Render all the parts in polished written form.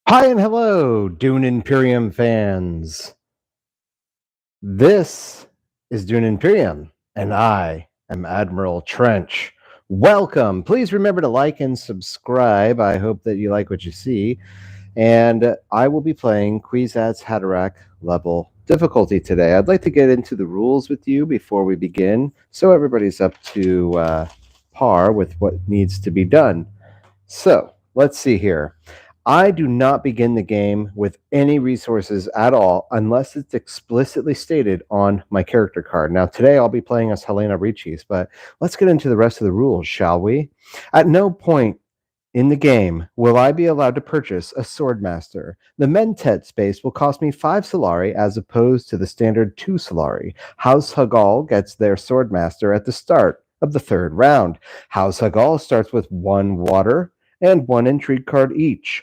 Hi and hello, Dune Imperium fans. This is Dune Imperium, and I am Admiral Trench. Welcome. Please remember to like and subscribe. I hope that you like what you see. And I will be playing Kwisatz Haderach level difficulty today. I'd like to get into the rules with you before we begin, so everybody's up to par with what needs to be done. So let's see here. I do not begin the game with any resources at all unless it's explicitly stated on my character card. Now, today I'll be playing as Helena Richis, but let's get into the rest of the rules, shall we? At no point in the game will I be allowed to purchase a Swordmaster. The Mentet space will cost me 5 Solari as opposed to the standard 2 Solari. House Hagal gets their Swordmaster at the start of the third round. House Hagal starts with 1 water and 1 intrigue card each.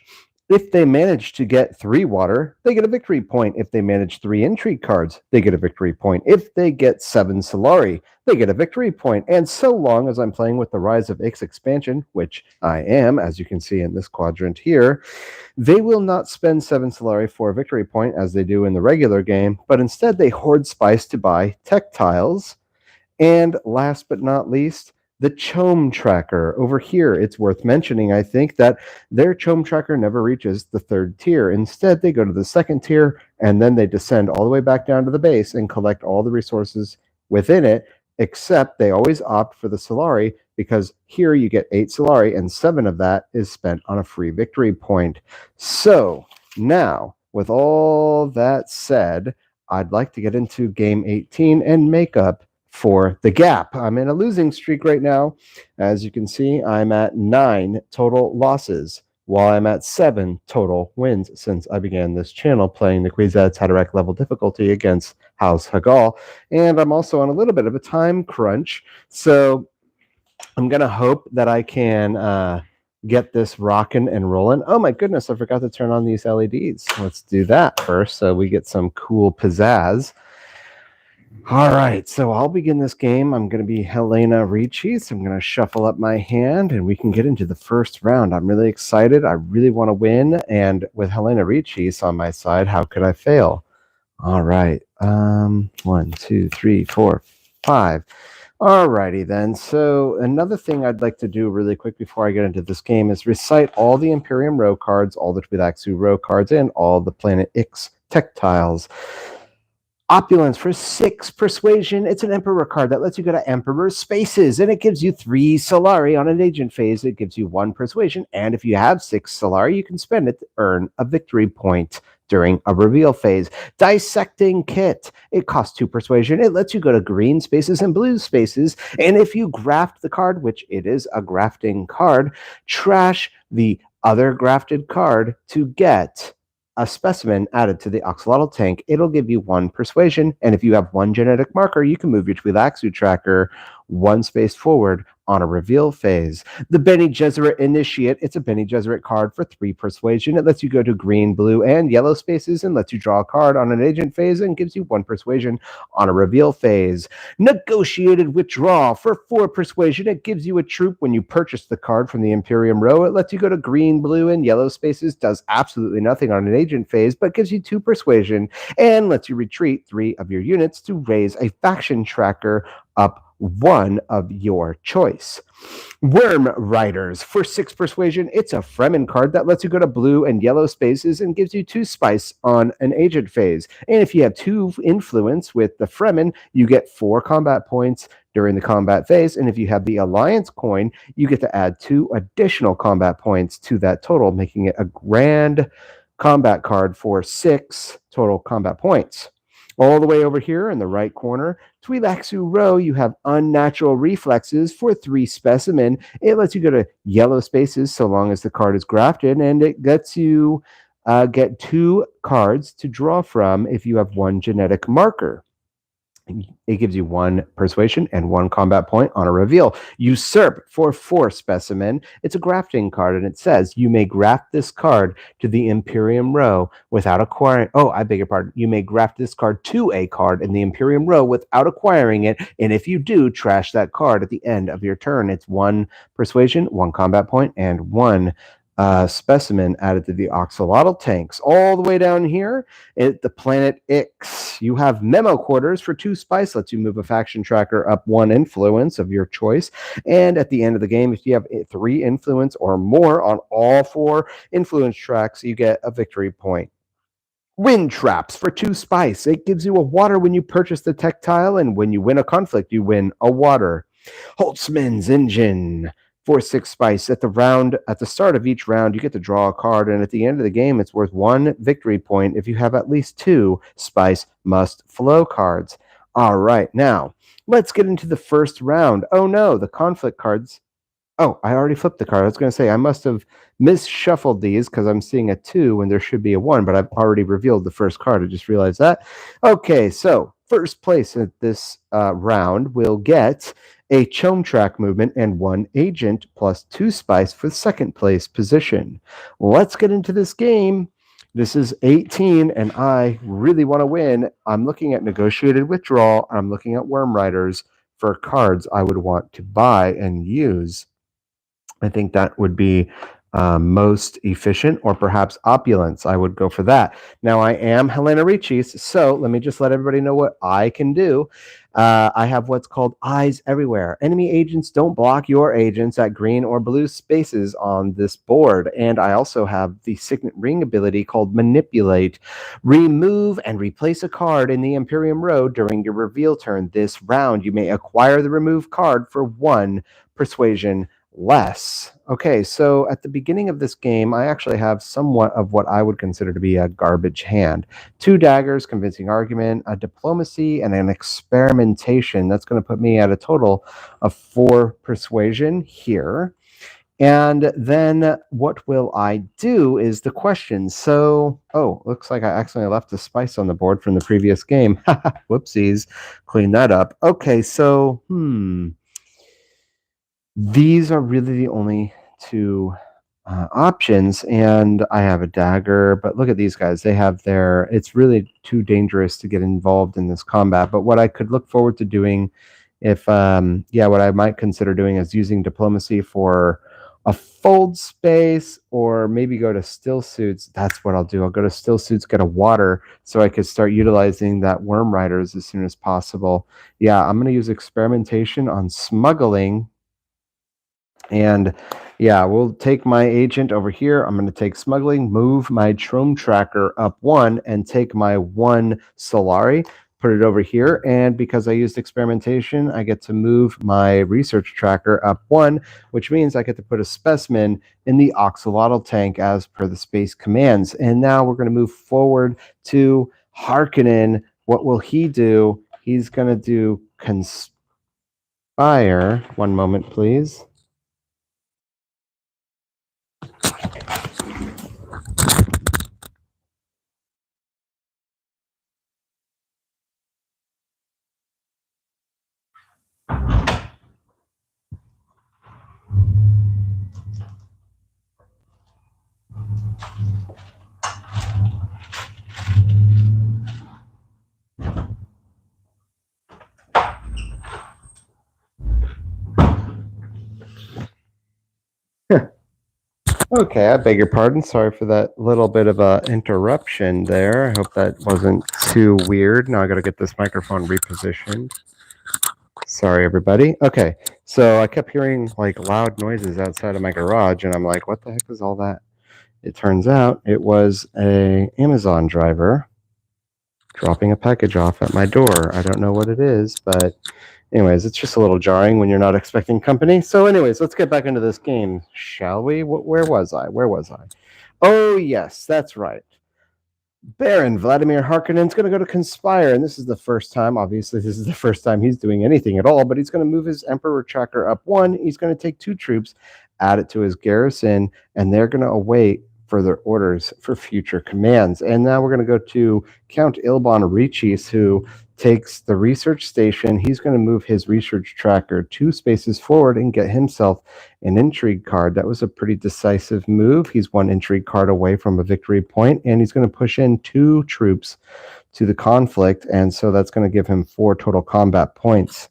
If they manage to get 3 water, they get a victory point. If they manage 3 intrigue cards, they get a victory point. If they get 7 Solari, they get a victory point. And so long as I'm playing with the Rise of Ix expansion, which I am, as you can see in this quadrant here, they will not spend 7 Solari for a victory point as they do in the regular game, but instead they hoard spice to buy tech tiles. And last but not least, the Chome Tracker. Over here, it's worth mentioning, I think, that their Chome Tracker never reaches the 3rd tier. Instead, they go to the 2nd tier, and then they descend all the way back down to the base and collect all the resources within it, except they always opt for the Solari, because here you get 8 Solari, and 7 of that is spent on a free victory point. So, now, with all that said, I'd like to get into game 18 and make up for the gap. I'm in a losing streak right now. As you can see, I'm at 9 total losses, while I'm at 7 total wins since I began this channel playing the Kwisatz Haderach level difficulty against House Hagal. And I'm also on a little bit of a time crunch, so I'm going to hope that I can get this rocking and rolling. Oh my goodness, I forgot to turn on these LEDs. Let's do that first so we get some cool pizzazz. All right, so I'll begin this game. I'm going to be Helena Richis. I'm going to shuffle up my hand and we can get into the first round. I'm really excited. I really want to win. And with Helena Richis on my side, how could I fail? All right. 1, 2, 3, 4, 5. All righty then. So another thing I'd like to do really quick before I get into this game is recite all the Imperium Row cards, all the Twi'leksu Row cards, and all the Planet Ix tech tiles. Opulence for 6 persuasion. It's an Emperor card that lets you go to Emperor spaces, and it gives you 3 Solari on an agent phase. It gives you 1 persuasion, and if you have 6 Solari, you can spend it to earn a victory point during a reveal phase. Dissecting Kit. It costs 2 persuasion. It lets you go to green spaces and blue spaces, and if you graft the card, which it is a grafting card, trash the other grafted card to get a specimen added to the axolotl tank. It'll give you 1 persuasion, and if you have 1 genetic marker, you can move your Twi'leksu tracker 1 space forward on a reveal phase. The Bene Gesserit Initiate. It's a Bene Gesserit card for 3 persuasion. It lets you go to green, blue, and yellow spaces and lets you draw a card on an agent phase and gives you 1 persuasion on a reveal phase. Negotiated Withdrawal for 4 persuasion. It gives you a troop when you purchase the card from the Imperium Row. It lets you go to green, blue, and yellow spaces, does absolutely nothing on an agent phase, but gives you 2 persuasion and lets you retreat 3 of your units to raise a faction tracker up 1 of your choice. Worm Riders for 6 persuasion. It's a Fremen card that lets you go to blue and yellow spaces and gives you 2 spice on an agent phase. And if you have 2 influence with the Fremen, you get 4 combat points during the combat phase. And if you have the Alliance coin, you get to add 2 additional combat points to that total, making it a grand combat card for 6 total combat points. All the way over here in the right corner, Twi'leksu Row, you have Unnatural Reflexes for 3 specimen. It lets you go to yellow spaces so long as the card is grafted, and it lets you get 2 cards to draw from if you have 1 genetic marker. It gives you 1 persuasion and 1 combat point on a reveal. Usurp for 4 specimen. It's a grafting card, and it says you may graft this card to the Imperium Row without acquiring. Oh, I beg your pardon. You may graft this card to a card in the Imperium Row without acquiring it, and if you do, trash that card at the end of your turn. It's 1 persuasion, 1 combat point, and 1 specimen added to the axolotl tanks. All the way down here at the planet Ix, you have memo quarters for 2 spice, lets you move a faction tracker up 1 influence of your choice. And at the end of the game, if you have 3 influence or more on all 4 influence tracks, you get a victory point. Wind traps for 2 spice. It gives you a water when you purchase the tech tile, and when you win a conflict, you win a water. Holtzman's engine for 6 spice. At the start of each round, you get to draw a card, and at the end of the game, it's worth 1 victory point if you have at least 2 spice must flow cards. All right, now let's get into the first round. Oh no, the conflict cards. Oh, I already flipped the card. I was going to say I must have misshuffled these because I'm seeing a 2 when there should be a 1, but I've already revealed the first card. I just realized that. Okay, so first place at this round will get a Chome Track movement and 1 agent plus 2 spice for the second place position. Let's get into this game. This is 18, and I really want to win. I'm looking at negotiated withdrawal. I'm looking at Worm Riders for cards I would want to buy and use. I think that would be most efficient, or perhaps opulence. I would go for that. Now, I am Helena Riches, so let me just let everybody know what I can do. I have what's called Eyes Everywhere. Enemy agents don't block your agents at green or blue spaces on this board. And I also have the Signet Ring ability called Manipulate. Remove and replace a card in the Imperium Road during your reveal turn. This round, you may acquire the removed card for 1 persuasion less. Okay, so at the beginning of this game, I actually have somewhat of what I would consider to be a garbage hand. 2 daggers, convincing argument, a diplomacy, and an experimentation. That's going to put me at a total of 4 persuasion here. And then what will I do is the question. So, looks like I accidentally left the spice on the board from the previous game. Whoopsies. Clean that up. Okay, so, these are really the only 2 options, and I have a dagger, but look at these guys. They have it's really too dangerous to get involved in this combat. But what I could look forward to doing what I might consider doing is using diplomacy for a fold space, or maybe go to still suits. That's what I'll do. I'll go to still suits, get a water, so I could start utilizing that Worm Riders as soon as possible. Yeah, I'm going to use experimentation on smuggling. And yeah, we'll take my agent over here. I'm going to take smuggling, move my Chome Tracker up 1, and take my 1 Solari, put it over here. And because I used experimentation, I get to move my research tracker up 1, which means I get to put a specimen in the axolotl tank as per the space commands. And now we're going to move forward to Harkonnen. What will he do? He's going to do conspire. One moment, please. Okay, I beg your pardon. Sorry for that little bit of a interruption there. I hope that wasn't too weird. Now I got to get this microphone repositioned. Sorry, everybody. Okay, so I kept hearing like loud noises outside of my garage, and I'm like, what the heck is all that? It turns out it was a Amazon driver dropping a package off at my door. I don't know what it is, but anyways, it's just a little jarring when you're not expecting company. So anyways, let's get back into this game, shall we? Where was I? Oh, yes, that's right. Baron Vladimir Harkonnen's going to go to Conspire, and this is the first time, obviously, this is the first time he's doing anything at all, but he's going to move his Emperor Tracker up 1. He's going to take 2 troops, add it to his garrison, and they're going to await further orders for future commands. And now we're going to go to Count Ilban Riches, who takes the research station. He's going to move his research tracker 2 spaces forward and get himself an intrigue card. That was a pretty decisive move. He's 1 intrigue card away from a victory point, and he's going to push in 2 troops to the conflict, and so that's going to give him 4 total combat points.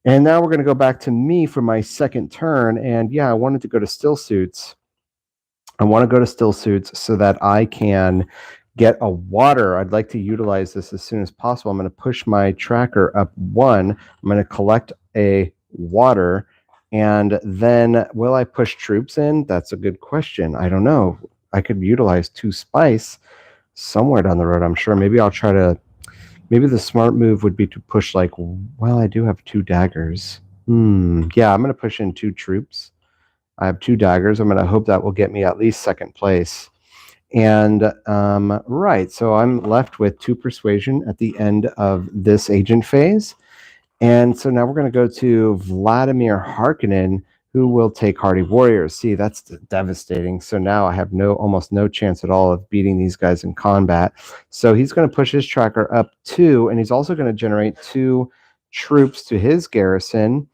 And now we're going to go back to me for my second turn, and yeah, I wanted to go to still suits. I want to go to still suits so that I can get a water. I'd like to utilize this as soon as possible. I'm going to push my tracker up 1. I'm going to collect a water. And then will I push troops in? That's a good question. I don't know. I could utilize 2 spice somewhere down the road, I'm sure. Maybe I'll try to. Maybe the smart move would be to push, like, well, I do have 2 daggers. Yeah, I'm going to push in 2 troops. I have 2 daggers. I'm going to hope that will get me at least second place. And right, so I'm left with 2 persuasion at the end of this agent phase. And so now we're going to go to Vladimir Harkonnen, who will take Hardy Warriors. See, that's devastating. So now I have almost no chance at all of beating these guys in combat. So he's going to push his tracker up 2, and he's also going to generate 2 troops to his garrison.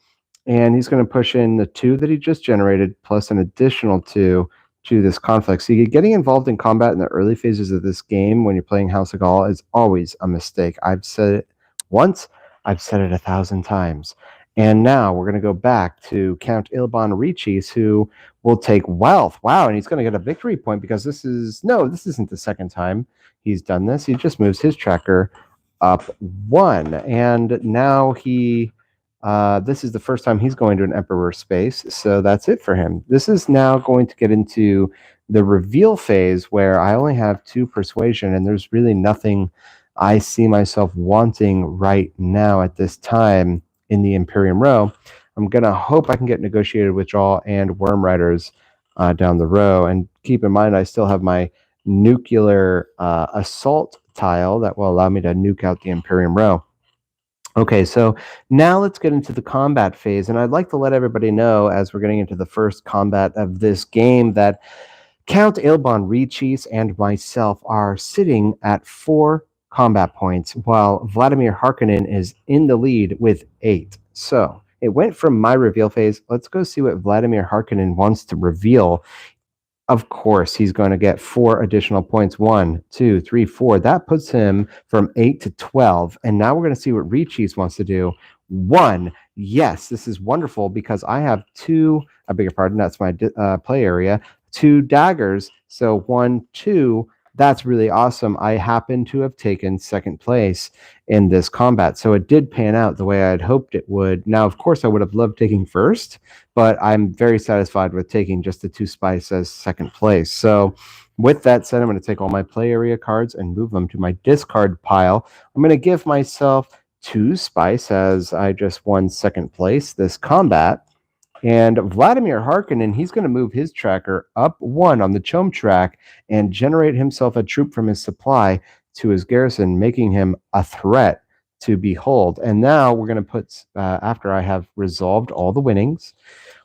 And he's going to push in the 2 that he just generated, plus an additional 2 to this conflict. So getting involved in combat in the early phases of this game when you're playing House of Gaul is always a mistake. I've said it once, I've said it 1,000 times. And now we're going to go back to Count Ilban Ricis, who will take wealth. Wow, and he's going to get a victory point because this isn't the second time he's done this. He just moves his tracker up 1. And now this is the first time he's going to an Emperor space, so that's it for him. This is now going to get into the reveal phase where I only have 2 persuasion, and there's really nothing I see myself wanting right now at this time in the Imperium row. I'm going to hope I can get negotiated withdrawal and Worm Riders down the row. And keep in mind, I still have my nuclear assault tile that will allow me to nuke out the Imperium row. Okay, so now let's get into the combat phase. And I'd like to let everybody know, as we're getting into the first combat of this game, that Count Ilban Ricis and myself are sitting at 4 combat points, while Vladimir Harkonnen is in the lead with 8. So it went from my reveal phase. Let's go see what Vladimir Harkonnen wants to reveal. Of course, he's going to get 4 additional points. 1, 2, 3, 4. That puts him from 8 to 12. And now we're going to see what Ricis wants to do. 1. Yes, this is wonderful because I have 2, I beg your pardon, that's my play area, 2 daggers. So 1, 2. That's really awesome. I happen to have taken second place in this combat. So it did pan out the way I'd hoped it would. Now, of course, I would have loved taking first, but I'm very satisfied with taking just the 2 spice as second place. So with that said, I'm going to take all my play area cards and move them to my discard pile. I'm going to give myself 2 spice as I just won second place this combat. And Vladimir Harkonnen, he's going to move his tracker up 1 on the Chom track and generate himself a troop from his supply to his garrison, making him a threat to behold. And now we're going to put, after I have resolved all the winnings,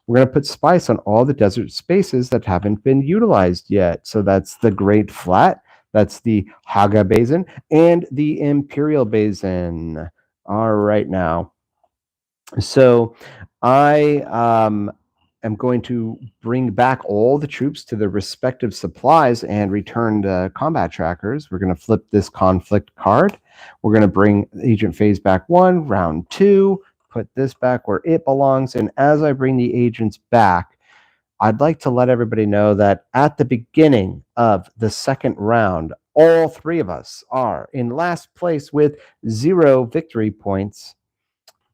we're going to put spice on all the desert spaces that haven't been utilized yet. So that's the Great Flat, that's the Haga Basin, and the Imperial Basin. All right, now. So I am going to bring back all the troops to their respective supplies and return the combat trackers. We're going to flip this conflict card. We're going to bring agent phase back 1, round 2, put this back where it belongs. And as I bring the agents back, I'd like to let everybody know that at the beginning of the second round, all 3 of us are in last place with 0 victory points.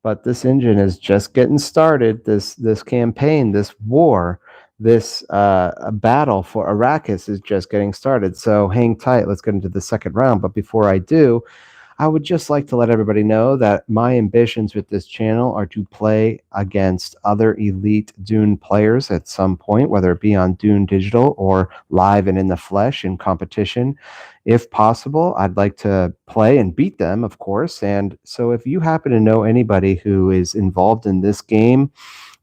But this engine is just getting started. This campaign, this war, this battle for Arrakis is just getting started. So hang tight. Let's get into the second round. But before I do, I would just like to let everybody know that my ambitions with this channel are to play against other elite Dune players at some point, whether it be on Dune Digital or live and in the flesh in competition. If possible, I'd like to play and beat them, of course. And so if you happen to know anybody who is involved in this game,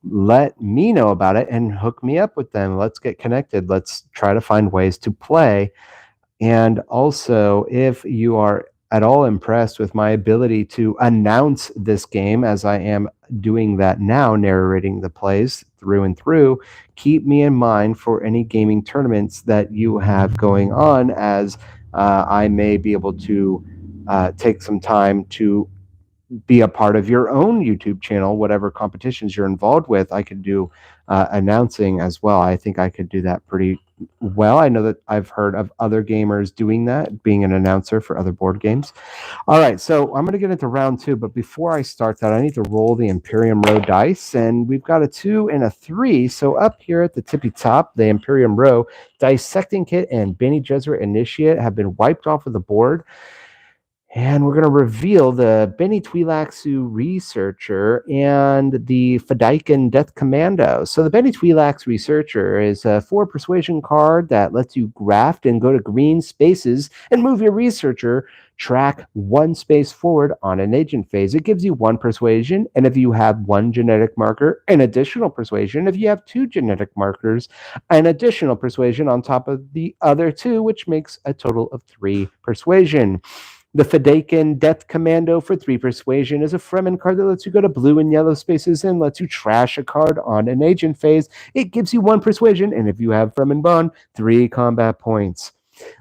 let me know about it and hook me up with them. Let's get connected. Let's try to find ways to play. And also, if you are at all impressed with my ability to announce this game, as I am doing that now, narrating the plays through and through, keep me in mind for any gaming tournaments that you have going on, as I may be able to take some time to be a part of your own YouTube channel. Whatever competitions you're involved with, I could do announcing as well. I think I could do that pretty well. I know that I've heard of other gamers doing that, being an announcer for other board games. All right, so I'm going to get into round 2, but before I start that, I need to roll the Imperium Row dice, and we've got a 2 and a 3. So up here at the tippy top, the Imperium Row Dissecting Kit and Bene Gesserit Initiate have been wiped off of the board. And we're going to reveal the Bene Twi'leksu Researcher and the Fedaykin Death Commando. So the Bene Twi'leksu Researcher is a 4 persuasion card that lets you graft and go to green spaces and move your Researcher track 1 space forward on an agent phase. It gives you 1 persuasion, and if you have 1 genetic marker, an additional persuasion. If you have 2 genetic markers, an additional persuasion on top of the other 2, which makes a total of 3 persuasion. The Fedaykin Death Commando for 3 persuasion is a Fremen card that lets you go to blue and yellow spaces and lets you trash a card on an agent phase. It gives you 1 persuasion, and if you have Fremen Bond, 3 combat points.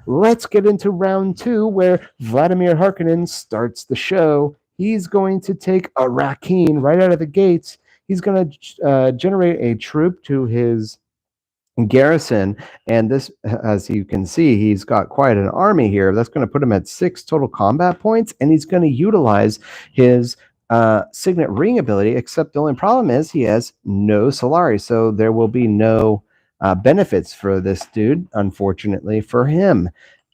Let's get into round 2, where Vladimir Harkonnen starts the show. He's going to take a Rakeen right out of the gates. He's going to generate a troop to his garrison, and this, as you can see, he's got quite an army here. That's going to put him at 6 total combat points, and he's going to utilize his signet ring ability, except the only problem is he has no Solari, so there will be no benefits for this dude, unfortunately for him.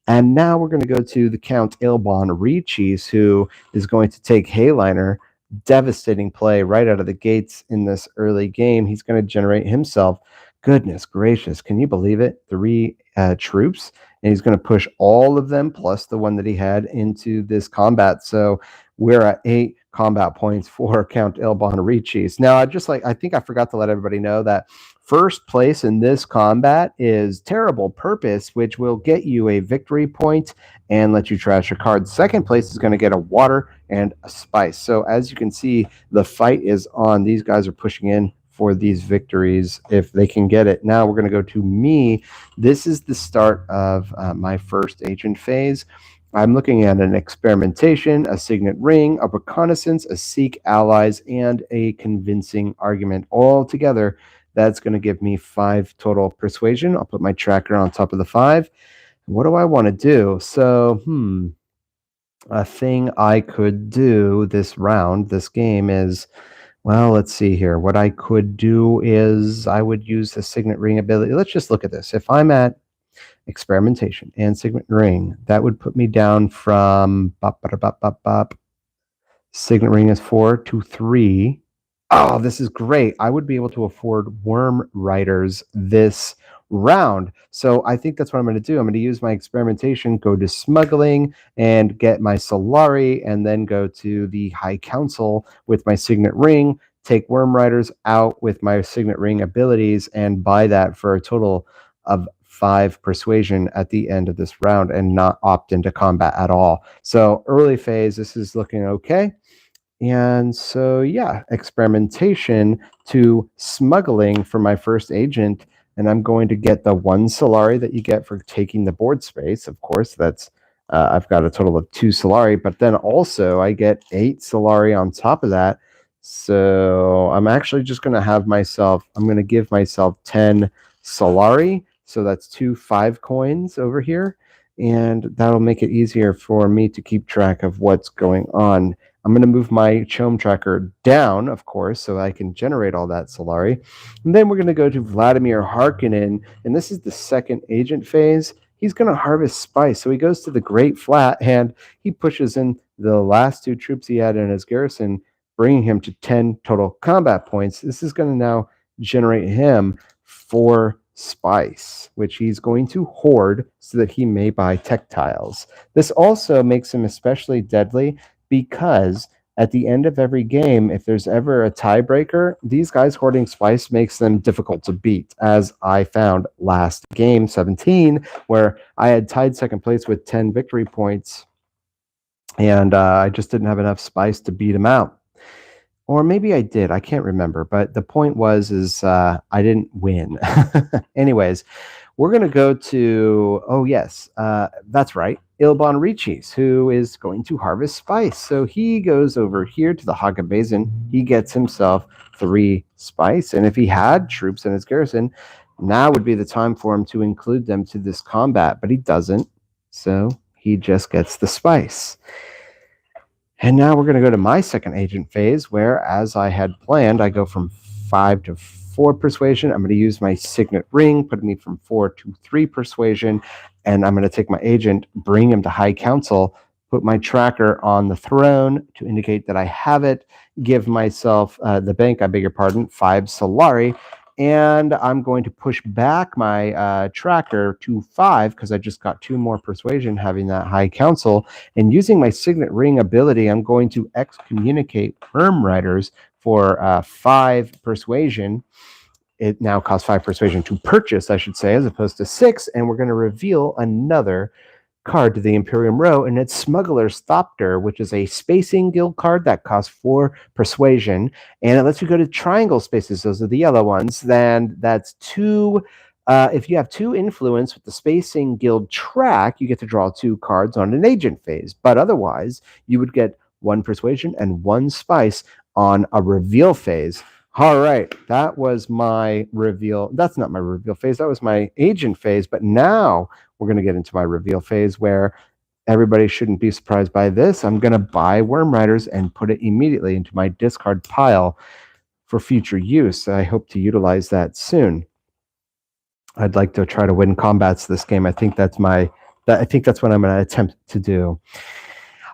And now we're going to go to the Count Ilbon Reeches, who is going to take Hayliner. Devastating play right out of the gates in this early game. He's going to generate himself, goodness gracious, can you believe it, 3 troops, and he's going to push all of them plus the one that he had into this combat. So we're at 8 combat points for Count Ilbon Reeches. Now, I think I forgot to let everybody know that first place in this combat is Terrible Purpose, which will get you a victory point and let you trash a card. Second place is going to get a water and a spice. So as you can see, the fight is on. These guys are pushing in for these victories if they can get it. Now we're going to go to me. This is the start of my first agent phase. I'm looking at an experimentation, a signet ring, a reconnaissance, a seek allies, and a convincing argument. All together, that's going to give me 5 total persuasion. I'll put my tracker on top of the 5. What do I want to do? So, a thing I could do this round, this game is, well, let's see here. What I could do is I would use the signet ring ability. Let's just look at this. If I'm at experimentation and signet ring, that would put me down from signet ring is 4 to 3. Oh, this is great. I would be able to afford Worm Riders this round. So I think that's what I'm going to do. I'm going to use my experimentation, go to smuggling, and get my Solari, and then go to the High Council with my signet ring, take Worm Riders out with my signet ring abilities, and buy that for a total of 5 persuasion at the end of this round and not opt into combat at all. So early phase, this is looking okay. And so, yeah, experimentation to smuggling for my first agent. And I'm going to get the 1 Solari that you get for taking the board space. Of course, that's I've got a total of 2 Solari, but then also I get 8 Solari on top of that. So I'm actually just going to have myself, I'm going to give myself 10 Solari. So that's 2 5 coins over here. And that'll make it easier for me to keep track of what's going on. I'm going to move my CHOAM tracker down, of course, so I can generate all that Solari. And then we're going to go to Vladimir Harkonnen, and this is the second agent phase. He's going to harvest spice. So he goes to the Great Flat, and he pushes in the last 2 troops he had in his garrison, bringing him to 10 total combat points. This is going to now generate him 4 spice, which he's going to hoard so that he may buy tech tiles. This also makes him especially deadly because at the end of every game, if there's ever a tiebreaker, these guys hoarding spice makes them difficult to beat, as I found last game, 17, where I had tied second place with 10 victory points, and I just didn't have enough spice to beat him out. Or maybe I did. I can't remember. But the point was I didn't win. Anyways, we're going to go to, oh, yes, that's right, Ilbon Reeches, who is going to harvest spice. So he goes over here to the Haga Basin. He gets himself 3 spice. And if he had troops in his garrison, Now would be the time for him to include them to this combat, but he doesn't. So he just gets the spice. And now we're going to go to my second agent phase, where, as I had planned, I go from 5 to 4 persuasion. I'm going to use my signet ring, putting me from 4 to 3 persuasion, and I'm going to take my agent, bring him to High Council, put my tracker on the throne to indicate that I have it, give myself the bank, I beg your pardon, 5 Solari, and I'm going to push back my tracker to 5 because I just got 2 more persuasion having that High Council. And using my signet ring ability, I'm going to excommunicate Worm Riders for 5 persuasion. It now costs 5 persuasion to purchase, I should say, as opposed to 6. And we're going to reveal another card to the Imperium row, and it's Smuggler's Thopter, which is a Spacing Guild card that costs 4 persuasion, and it lets you go to triangle spaces. Those are the yellow ones. Then that's 2. If you have 2 influence with the Spacing Guild track, you get to draw 2 cards on an agent phase, but otherwise you would get 1 persuasion and 1 spice on a reveal phase. All right, that was my reveal. That's not my reveal phase. That was my agent phase, but now we're going to get into my reveal phase, where everybody shouldn't be surprised by this. I'm going to buy Worm Riders and put it immediately into my discard pile for future use. I hope to utilize that soon. I'd like to try to win combats this game. I think that's what I'm going to attempt to do.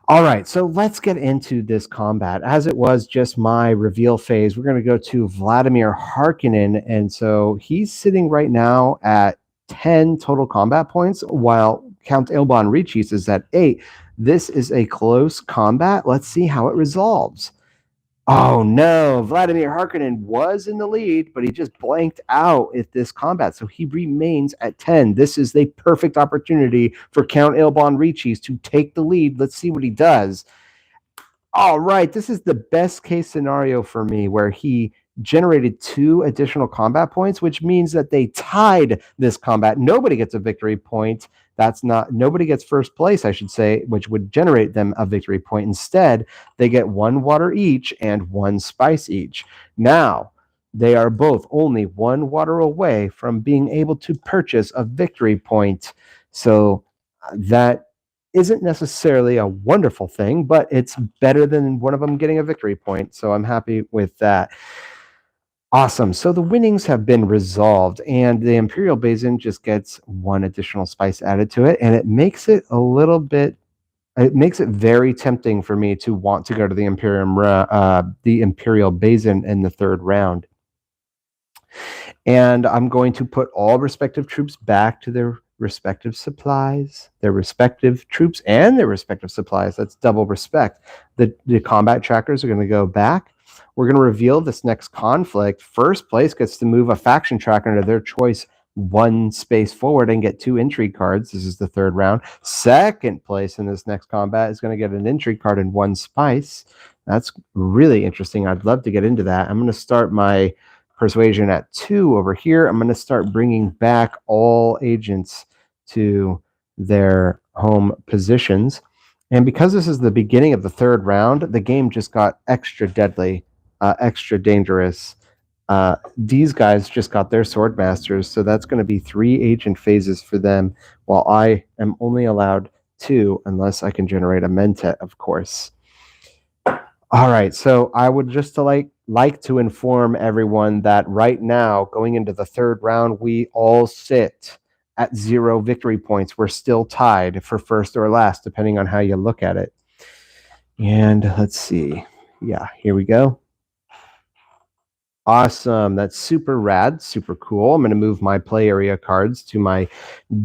All right, so let's get into this combat. As it was just my reveal phase, we're going to go to Vladimir Harkonnen, and so he's sitting right now at 10 total combat points, while Count Ilban Ricci is at 8. This is a close combat. Let's see how it resolves. Oh no, Vladimir Harkonnen was in the lead, but he just blanked out at this combat, so he remains at 10. This is the perfect opportunity for Count Ilban Ricci to take the lead. Let's see what he does. All right, this is the best case scenario for me, where he generated 2 additional combat points, which means that they tied this combat. Nobody gets a victory point. Nobody gets first place, I should say, which would generate them a victory point. Instead, they get 1 water each and 1 spice each. Now, they are both only 1 water away from being able to purchase a victory point. So that isn't necessarily a wonderful thing, but it's better than one of them getting a victory point. So I'm happy with that. Awesome. So the winnings have been resolved, and the Imperial Basin just gets 1 additional spice added to it, and it makes it very tempting for me to want to go to the Imperial Basin in the 3rd round. And I'm going to put all respective troops back to their respective supplies, their respective troops and their respective supplies. That's double respect. The combat trackers are going to go back. We're going to reveal this next conflict. First place gets to move a faction tracker into their choice 1 space forward and get 2 intrigue cards. This is the 3rd round. Second place in this next combat is going to get an intrigue card and 1 spice. That's really interesting. I'd love to get into that. I'm going to start my persuasion at 2 over here. I'm going to start bringing back all agents to their home positions. And because this is the beginning of the 3rd round, the game just got extra deadly, extra dangerous. These guys just got their sword masters, so that's going to be 3 agent phases for them, while I am only allowed 2 unless I can generate a Mentat, of course. All right, so I would just like to inform everyone that right now, going into the 3rd round, we all sit at 0 victory points. We're still tied for first or last, depending on how you look at it. And let's see. Yeah, here we go. Awesome. That's super rad, super cool. I'm going to move my play area cards to my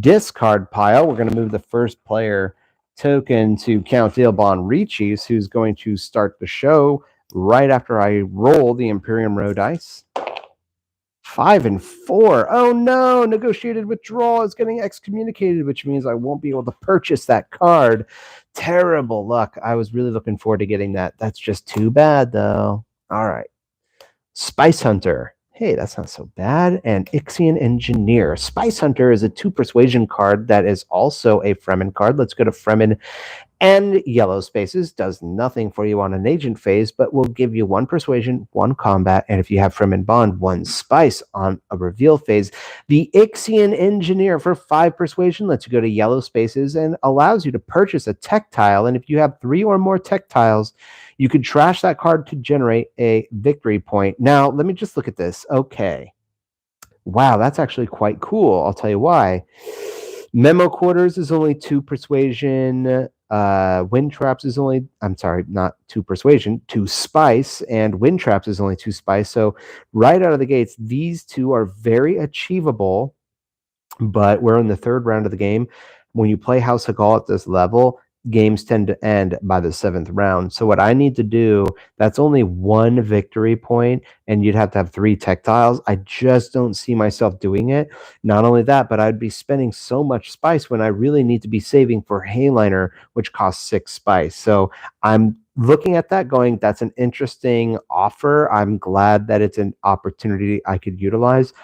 discard pile. We're going to move the first player token to Count Ilban Ricci, who's going to start the show right after I roll the Imperium row dice. 5 and 4. Oh no, negotiated withdrawal is getting excommunicated, which means I won't be able to purchase that card. Terrible luck. I was really looking forward to getting that. That's just too bad, though. All right. Spice Hunter. Hey, that's not so bad. And Ixian Engineer. Spice Hunter is a 2 persuasion card that is also a Fremen card. Let's go to Fremen And yellow spaces does nothing for you on an agent phase, but will give you 1 persuasion, 1 combat, and if you have Frem and Bond, 1 spice on a reveal phase. The Ixion Engineer for 5 persuasion lets you go to yellow spaces and allows you to purchase a tech tile. And if you have 3 or more tech tiles, you could trash that card to generate a victory point. Now, let me just look at this. Okay. Wow, that's actually quite cool. I'll tell you why. Memo Quarters is only 2 persuasion. Wind Traps is only, I'm sorry, not 2 persuasion, 2 spice, and Wind Traps is only 2 spice. So right out of the gates, these 2 are very achievable, but we're in the 3rd round of the game. When you play House of Gaul at this level, games tend to end by the 7th round. So what I need to do, that's only 1 victory point, and you'd have to have 3 tech tiles. I just don't see myself doing it. Not only that, but I'd be spending so much spice when I really need to be saving for Hayliner, which costs 6 spice. So I'm looking at that going, that's an interesting offer. I'm glad that it's an opportunity I could utilize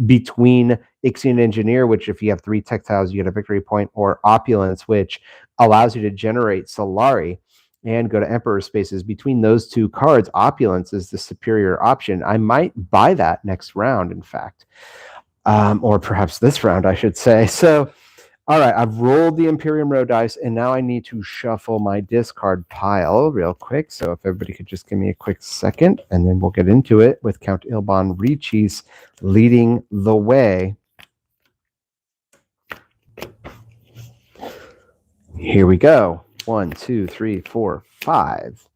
between Ixion Engineer, which if you have 3 tech tiles, you get a victory point, or Opulence, which allows you to generate Solari and go to Emperor spaces. Between those 2 cards, Opulence is the superior option. I might buy that next round, in fact, or perhaps this round, I should say. So, all right, I've rolled the Imperium Row dice, and now I need to shuffle my discard pile real quick. So if everybody could just give me a quick second, and then we'll get into it with Count Ilban Reeches leading the way. Here we go. 1, 2, 3, 4, 5.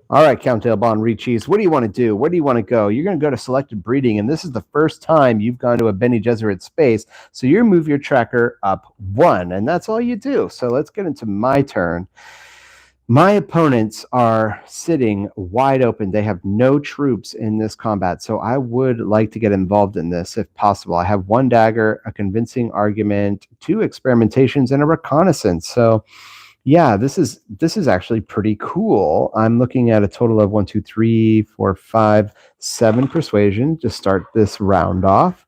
All right, Count Ilban Reeches, what do you want to do? Where do you want to go? You're going to go to selected breeding, and this is the first time you've gone to a Bene Gesserit space, so you move your tracker up 1, and that's all you do. So let's get into my turn. My opponents are sitting wide open. They have no troops in this combat, so I would like to get involved in this if possible. I have 1 dagger, a convincing argument, 2 experimentations, and a reconnaissance. So yeah, this is actually pretty cool. I'm looking at a total of 1, 2, 3, 4, 5, 7 persuasion to start this round off.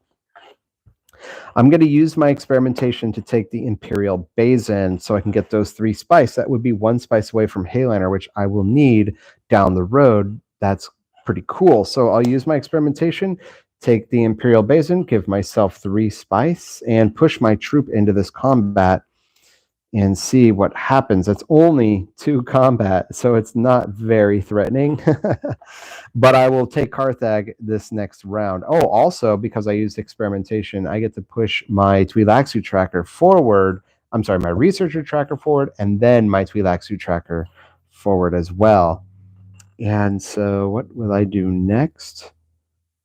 I'm going to use my experimentation to take the Imperial Basin so I can get those 3 spice. That would be 1 spice away from Hayliner, which I will need down the road. That's pretty cool. So I'll use my experimentation, take the Imperial Basin, give myself 3 spice, and push my troop into this combat and see what happens. It's only 2 combat, so it's not very threatening. But I will take Carthag this next round. Oh, also, because I used experimentation, I get to push my Twi'leksu tracker forward. I'm sorry, my researcher tracker forward, and then my Twi'leksu tracker forward as well. And so what will I do next?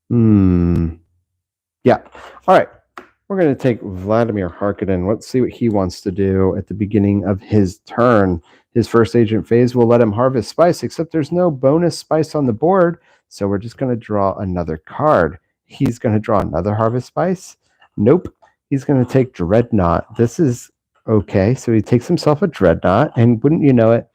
Yeah. All right. We're going to take Vladimir Harkonnen. Let's see what he wants to do at the beginning of his turn. His first agent phase will let him harvest spice, except there's no bonus spice on the board, so we're just going to draw another card. He's going to draw another harvest spice. Nope. He's going to take Dreadnought. This is okay. So he takes himself a Dreadnought, and wouldn't you know it,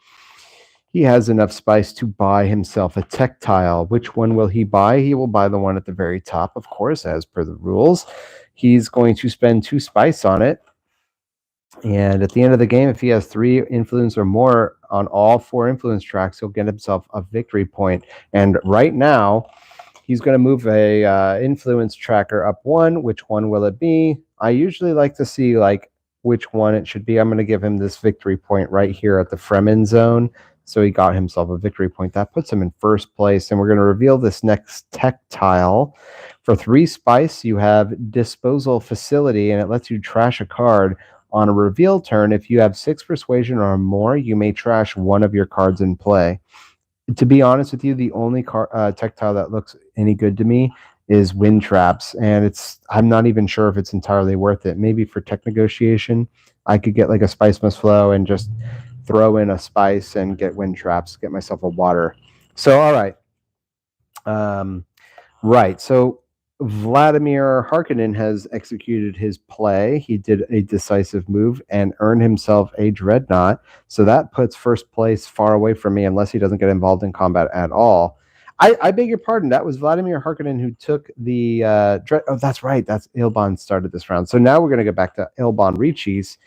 he has enough spice to buy himself a tech tile. Which one will he buy? He will buy the one at the very top, of course, as per the rules. He's going to spend 2 spice on it. And at the end of the game, if he has 3 influence or more on all 4 influence tracks, he'll get himself a victory point. And right now, he's going to move a influence tracker up 1. Which one will it be? I usually like to see which one it should be. I'm going to give him this victory point right here at the Fremen zone. So he got himself a victory point. That puts him in first place. And we're going to reveal this next tech tile. For 3 spice, you have Disposal Facility, and it lets you trash a card. On a reveal turn, if you have 6 persuasion or more, you may trash one of your cards in play. To be honest with you, the only tech tile that looks any good to me is Wind Traps, and I'm not even sure if it's entirely worth it. Maybe for tech negotiation, I could get like a Spice Must Flow and just throw in a spice and get Wind Traps, get myself a water. So, all right. Right. So Vladimir Harkonnen has executed his play. He did a decisive move and earned himself a Dreadnought. So that puts first place far away from me unless he doesn't get involved in combat at all. I beg your pardon. That was Vladimir Harkonnen who took the oh, that's right. That's Ilban started this round. So now we're going to go back to Ilban Reeches,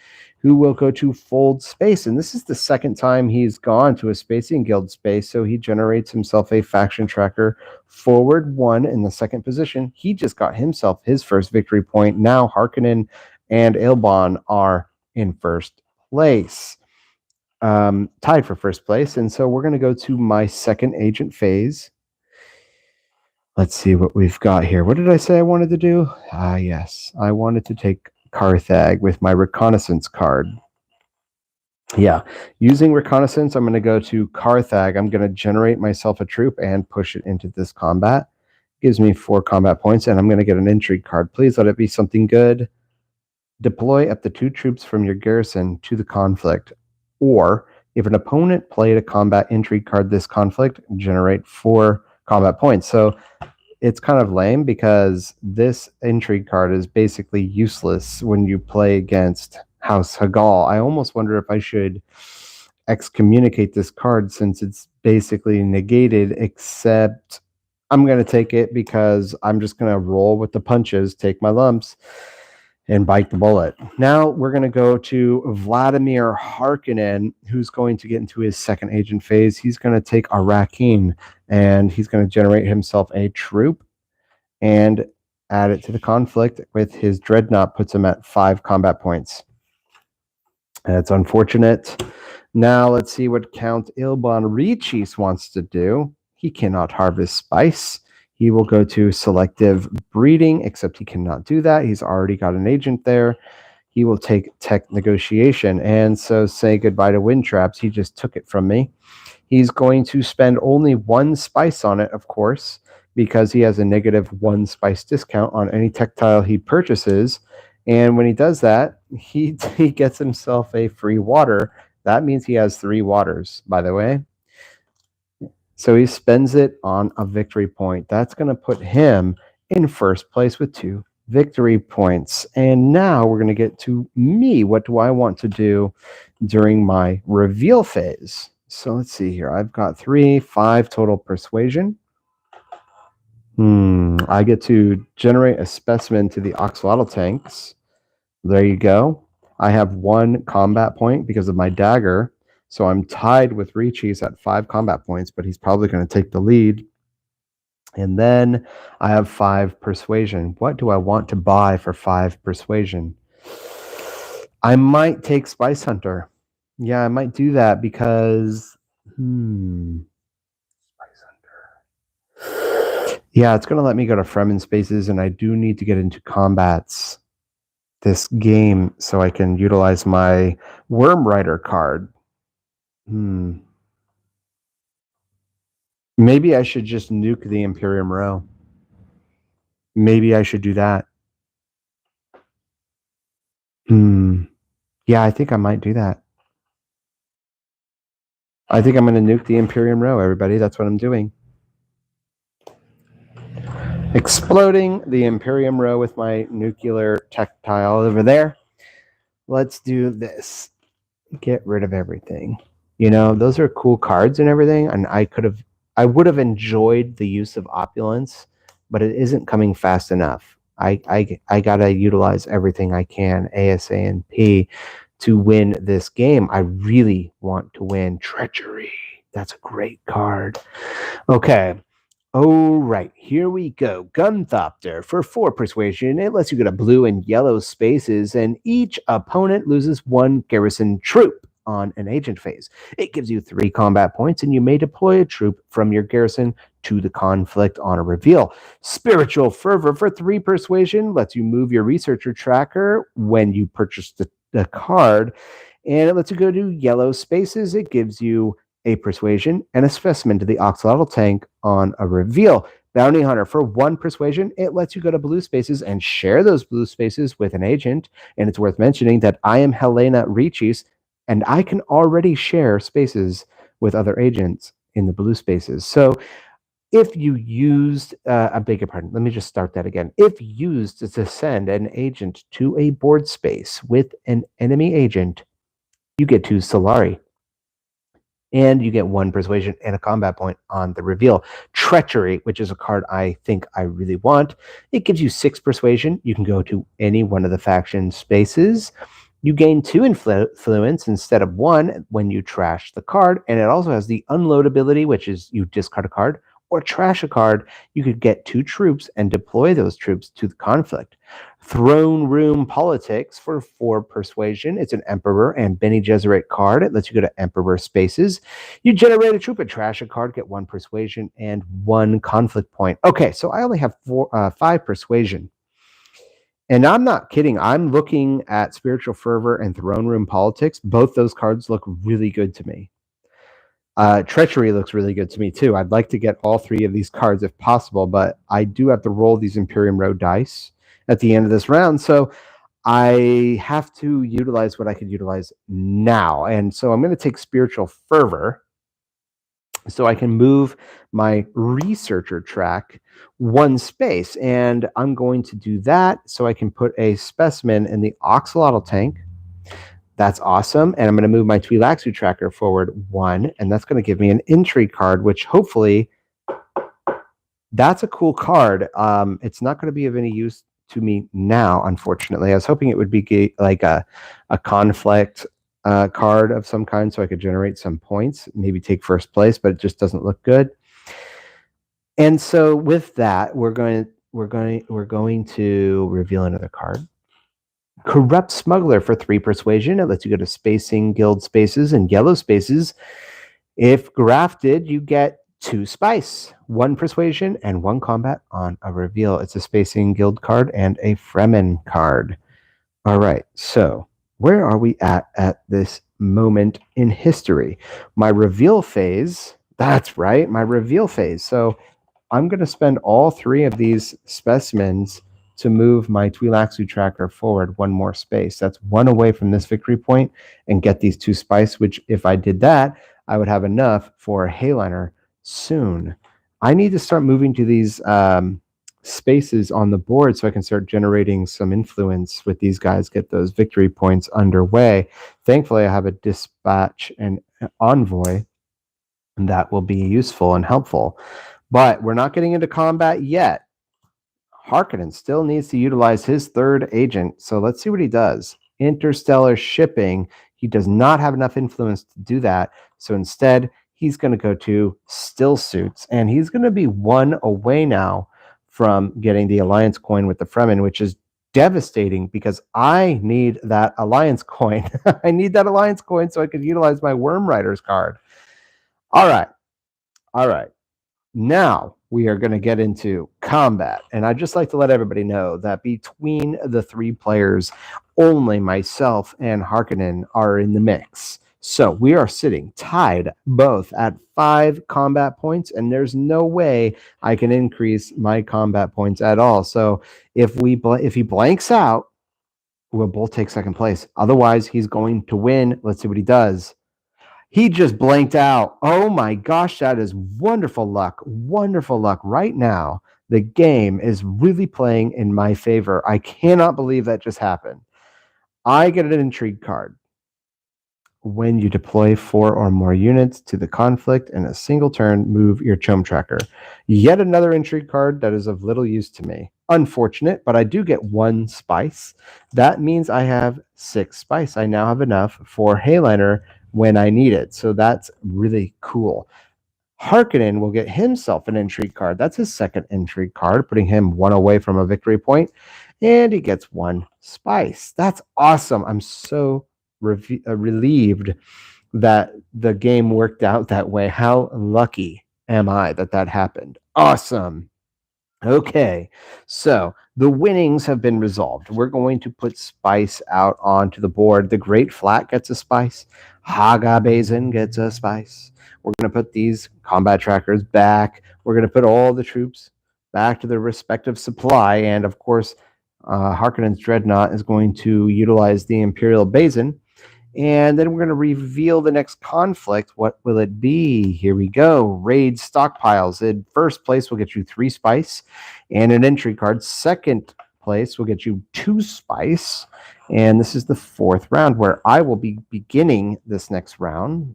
who will go to Fold Space. And this is the second time he's gone to a Spacing Guild space, so he generates himself a faction tracker forward 1 in the second position. He just got himself his first victory point. Now Harkonnen and Ilbon are in first place, tied for first place. And so we're going to go to my second agent phase. Let's see what we've got here. What did I say I wanted to do? Yes, I wanted to take Carthag with my reconnaissance card. Yeah, using reconnaissance, I'm going to go to Carthag. I'm going to generate myself a troop and push it into this combat. Gives me 4 combat points, and I'm going to get an intrigue card. Please let it be something good. Deploy up to 2 troops from your garrison to the conflict. Or, if an opponent played a combat intrigue card this conflict, generate 4 combat points. So it's kind of lame because this intrigue card is basically useless when you play against House Hagal. I almost wonder if I should excommunicate this card since it's basically negated, except I'm going to take it because I'm just going to roll with the punches, take my lumps, and bite the bullet. Now we're going to go to Vladimir Harkonnen, who's going to get into his second agent phase. He's going to take Arakin, and he's going to generate himself a troop and add it to the conflict with his dreadnought, puts him at 5 combat points. That's unfortunate. Now let's see what Count Ilbon Rechis wants to do. He cannot harvest spice. He will go to selective breeding, except he cannot do that. He's already got an agent there. He will take tech negotiation. And so say goodbye to wind traps. He just took it from me. He's going to spend only 1 spice on it, of course, because he has a negative 1 spice discount on any tactile he purchases. And when he does that, he gets himself a free water. That means he has 3 waters, by the way. So he spends it on a victory point. That's going to put him in first place with 2 victory points. And now we're going to get to me. What do I want to do during my reveal phase? So let's see here. I've got 5 total persuasion. I get to generate a specimen to the Axolotl tanks. There you go. I have 1 combat point because of my dagger. So I'm tied with Rechis at 5 combat points, but he's probably going to take the lead. And then I have 5 persuasion. What do I want to buy for 5 persuasion? I might take Spice Hunter. Yeah, I might do that because... Spice Hunter. Yeah, it's going to let me go to Fremen spaces, and I do need to get into combats this game so I can utilize my Worm Rider card. Maybe I should just nuke the Imperium Row. Maybe I should do that. Yeah, I think I might do that. I think I'm going to nuke the Imperium Row, everybody. That's what I'm doing. Exploding the Imperium Row with my nuclear tactile over there. Let's do this. Get rid of everything. You know, those are cool cards and everything, and I would have enjoyed the use of opulence, but it isn't coming fast enough. I gotta utilize everything I can, ASANP, to win this game. I really want to win. Treachery. That's a great card. Okay. All right, here we go. Gunthopter for 4 persuasion. It lets you get a blue and yellow spaces, and each opponent loses 1 garrison troop on an agent phase. It gives you 3 combat points, and you may deploy a troop from your garrison to the conflict on a reveal. Spiritual Fervor for 3 persuasion lets you move your researcher tracker when you purchase the card, and it lets you go to yellow spaces. It gives you a persuasion and a specimen to the Axolotl tank on a reveal. Bounty Hunter for 1 persuasion. It lets you go to blue spaces and share those blue spaces with an agent. And it's worth mentioning that I am Helena Rechis, and I can already share spaces with other agents in the blue spaces. So if you used, I beg your pardon, let me just start that again. If used to send an agent to a board space with an enemy agent, you get 2 Solari. And you get 1 persuasion and a combat point on the reveal. Treachery, which is a card I think I really want. It gives you 6 persuasion. You can go to any one of the faction spaces. You gain 2 influence instead of 1 when you trash the card, and it also has the unload ability, which is you discard a card or trash a card. You could get 2 troops and deploy those troops to the conflict. Throne Room Politics for 4 persuasion. It's an Emperor and Bene Gesserit card. It lets you go to Emperor spaces. You generate a troop and trash a card, get 1 persuasion and 1 conflict point. Okay, so I only have 5 persuasion. And I'm not kidding. I'm looking at Spiritual Fervor and Throne Room Politics. Both those cards look really good to me. Treachery looks really good to me too. I'd like to get all 3 of these cards if possible, but I do have to roll these Imperium Road dice at the end of this round. So I have to utilize what I could utilize now. And so I'm going to take Spiritual Fervor so I can move my researcher track 1 space. And I'm going to do that so I can put a specimen in the Oxalotl tank. That's awesome. And I'm going to move my Twi'leksu tracker forward 1, and that's going to give me an intrigue card, which hopefully that's a cool card. It's not going to be of any use to me now, unfortunately. I was hoping it would be like a conflict card of some kind so I could generate some points, maybe take first place, but it just doesn't look good. And so with that, we're going to reveal another card. Corrupt Smuggler for 3 persuasion. It lets you go to Spacing Guild spaces and yellow spaces. If grafted, you get 2 spice, 1 persuasion, and 1 combat on a reveal. It's a Spacing Guild card and a Fremen card. All right, so where are we at this moment in history? My reveal phase, that's right, my reveal phase. So I'm going to spend all 3 of these specimens to move my Twi'leksu tracker forward 1 more space. That's 1 away from this victory point and get these 2 spice, which if I did that, I would have enough for a Hayliner soon. I need to start moving to these spaces on the board so I can start generating some influence with these guys, get those victory points underway. Thankfully, I have a dispatch and envoy that will be useful and helpful. But we're not getting into combat yet. Harkonnen still needs to utilize his 3rd agent, so let's see what he does. Interstellar shipping. He does not have enough influence to do that, so instead, he's going to go to Still Suits, and he's going to be 1 away now from getting the Alliance coin with the Fremen, which is devastating because I need that Alliance coin. I need that Alliance coin so I can utilize my Worm Riders card. All right. Now we are going to get into combat. And I'd just like to let everybody know that between the 3 players, only myself and Harkonnen are in the mix. So we are sitting tied both at 5 combat points, and there's no way I can increase my combat points at all. So if he blanks out, we'll both take 2nd place. Otherwise, he's going to win. Let's see what he does. He just blanked out. Oh my gosh, that is wonderful luck. Wonderful luck. Right now, the game is really playing in my favor. I cannot believe that just happened. I get an intrigue card. When you deploy 4 or more units to the conflict in a single turn, move your chum tracker. Yet another intrigue card that is of little use to me. Unfortunate, but I do get 1 spice. That means I have 6 spice. I now have enough for Hayliner when I need it. So that's really cool. Harkonnen will get himself an intrigue card. That's his 2nd intrigue card, putting him 1 away from a victory point, and he gets 1 spice. That's awesome. I'm so relieved that the game worked out that way. How lucky am I that happened? Awesome. Okay, so the winnings have been resolved. We're going to put spice out onto the board. The Great Flat gets a spice. Haga Bazin gets a spice. We're going to put these combat trackers back. We're going to put all the troops back to their respective supply. And of course, Harkonnen's Dreadnought is going to utilize the Imperial Bazin. And then we're going to reveal the next conflict. What will it be? Here we go. Raid stockpiles. In 1st place will get you 3 spice and an entry card. 2nd place will get you 2 spice. And this is the 4th round where I will be beginning this next round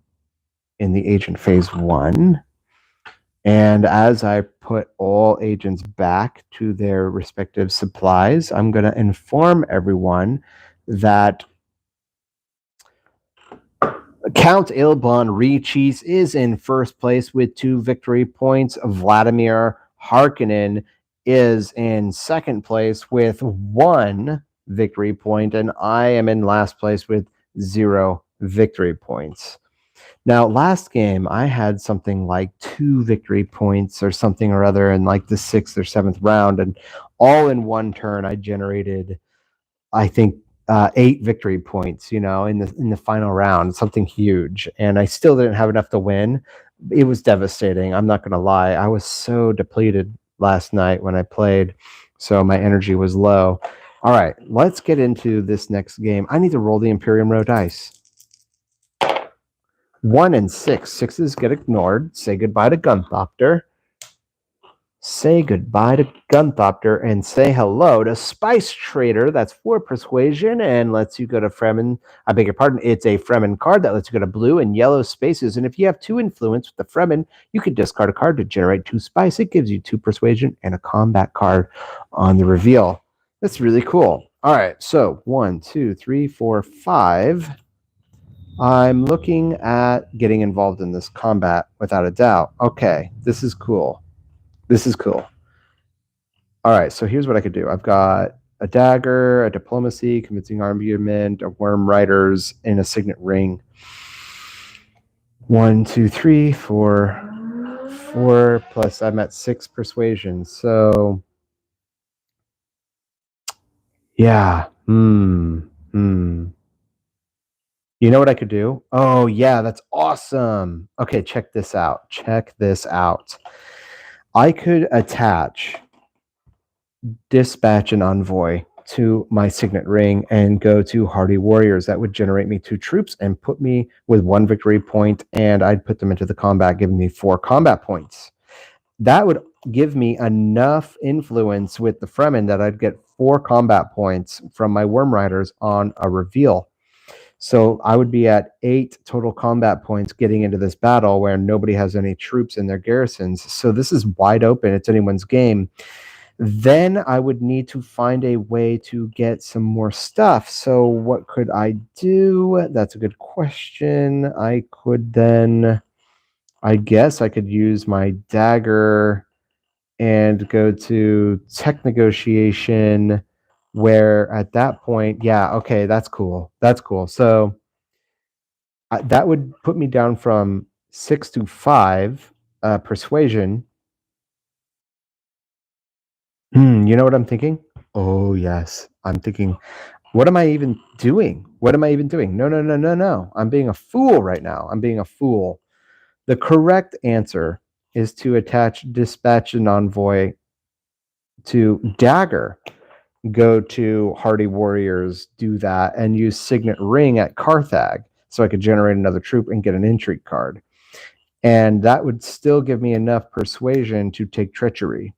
in the agent phase 1. And as I put all agents back to their respective supplies, I'm going to inform everyone that Count Ilban Richeese is in first place with 2 victory points. Vladimir Harkonnen is in second place with 1 victory point, and I am in last place with 0 victory points. Now, last game, I had something like 2 victory points or something or other in like the 6th or 7th round, and all in one turn, I generated, I think, 8 victory points, in the final round, something huge, and I still didn't have enough to win. It was devastating. I'm not going to lie. I was so depleted last night when I played, so my energy was low. All right, let's get into this next game. I need to roll the Imperium Row dice. 1 and 6. 6s get ignored. Say goodbye to Gunthopter. Say goodbye to Gunthopter and say hello to Spice Trader. That's 4 persuasion and lets you go to Fremen. I beg your pardon. It's a Fremen card that lets you go to blue and yellow spaces. And if you have 2 influence with the Fremen, you can discard a card to generate 2 spice. It gives you 2 persuasion and a combat card on the reveal. That's really cool. All right. So 1, 2, 3, 4, 5. I'm looking at getting involved in this combat without a doubt. Okay. This is cool. This is cool. All right, so here's what I could do. I've got a dagger, a diplomacy, convincing argument, a worm riders, and a signet ring. 1, 2, 3, 4, 4 plus I'm at 6 persuasion. So yeah. You know what I could do? Oh yeah, that's awesome. Okay, check this out. Check this out. I could attach Dispatch an Envoy to my signet ring and go to Hardy Warriors. That would generate me 2 troops and put me with 1 victory point, and I'd put them into the combat, giving me 4 combat points. That would give me enough influence with the Fremen that I'd get 4 combat points from my Worm Riders on a reveal. So I would be at 8 total combat points getting into this battle where nobody has any troops in their garrisons. So this is wide open. It's anyone's game. Then I would need to find a way to get some more stuff. So what could I do? That's a good question. I could then, I guess I could use my dagger and go to tech negotiation, where at that point, yeah, okay, that's cool. That's cool. So that would put me down from 6 to 5 persuasion. You know what I'm thinking? Oh, yes. I'm thinking, what am I even doing? What am I even doing? No. I'm being a fool right now. I'm being a fool. The correct answer is to attach Dispatch an Envoy to Dagger. Go to Hardy Warriors, do that, and use Signet Ring at Carthag so I could generate another troop and get an intrigue card. And that would still give me enough persuasion to take Treachery.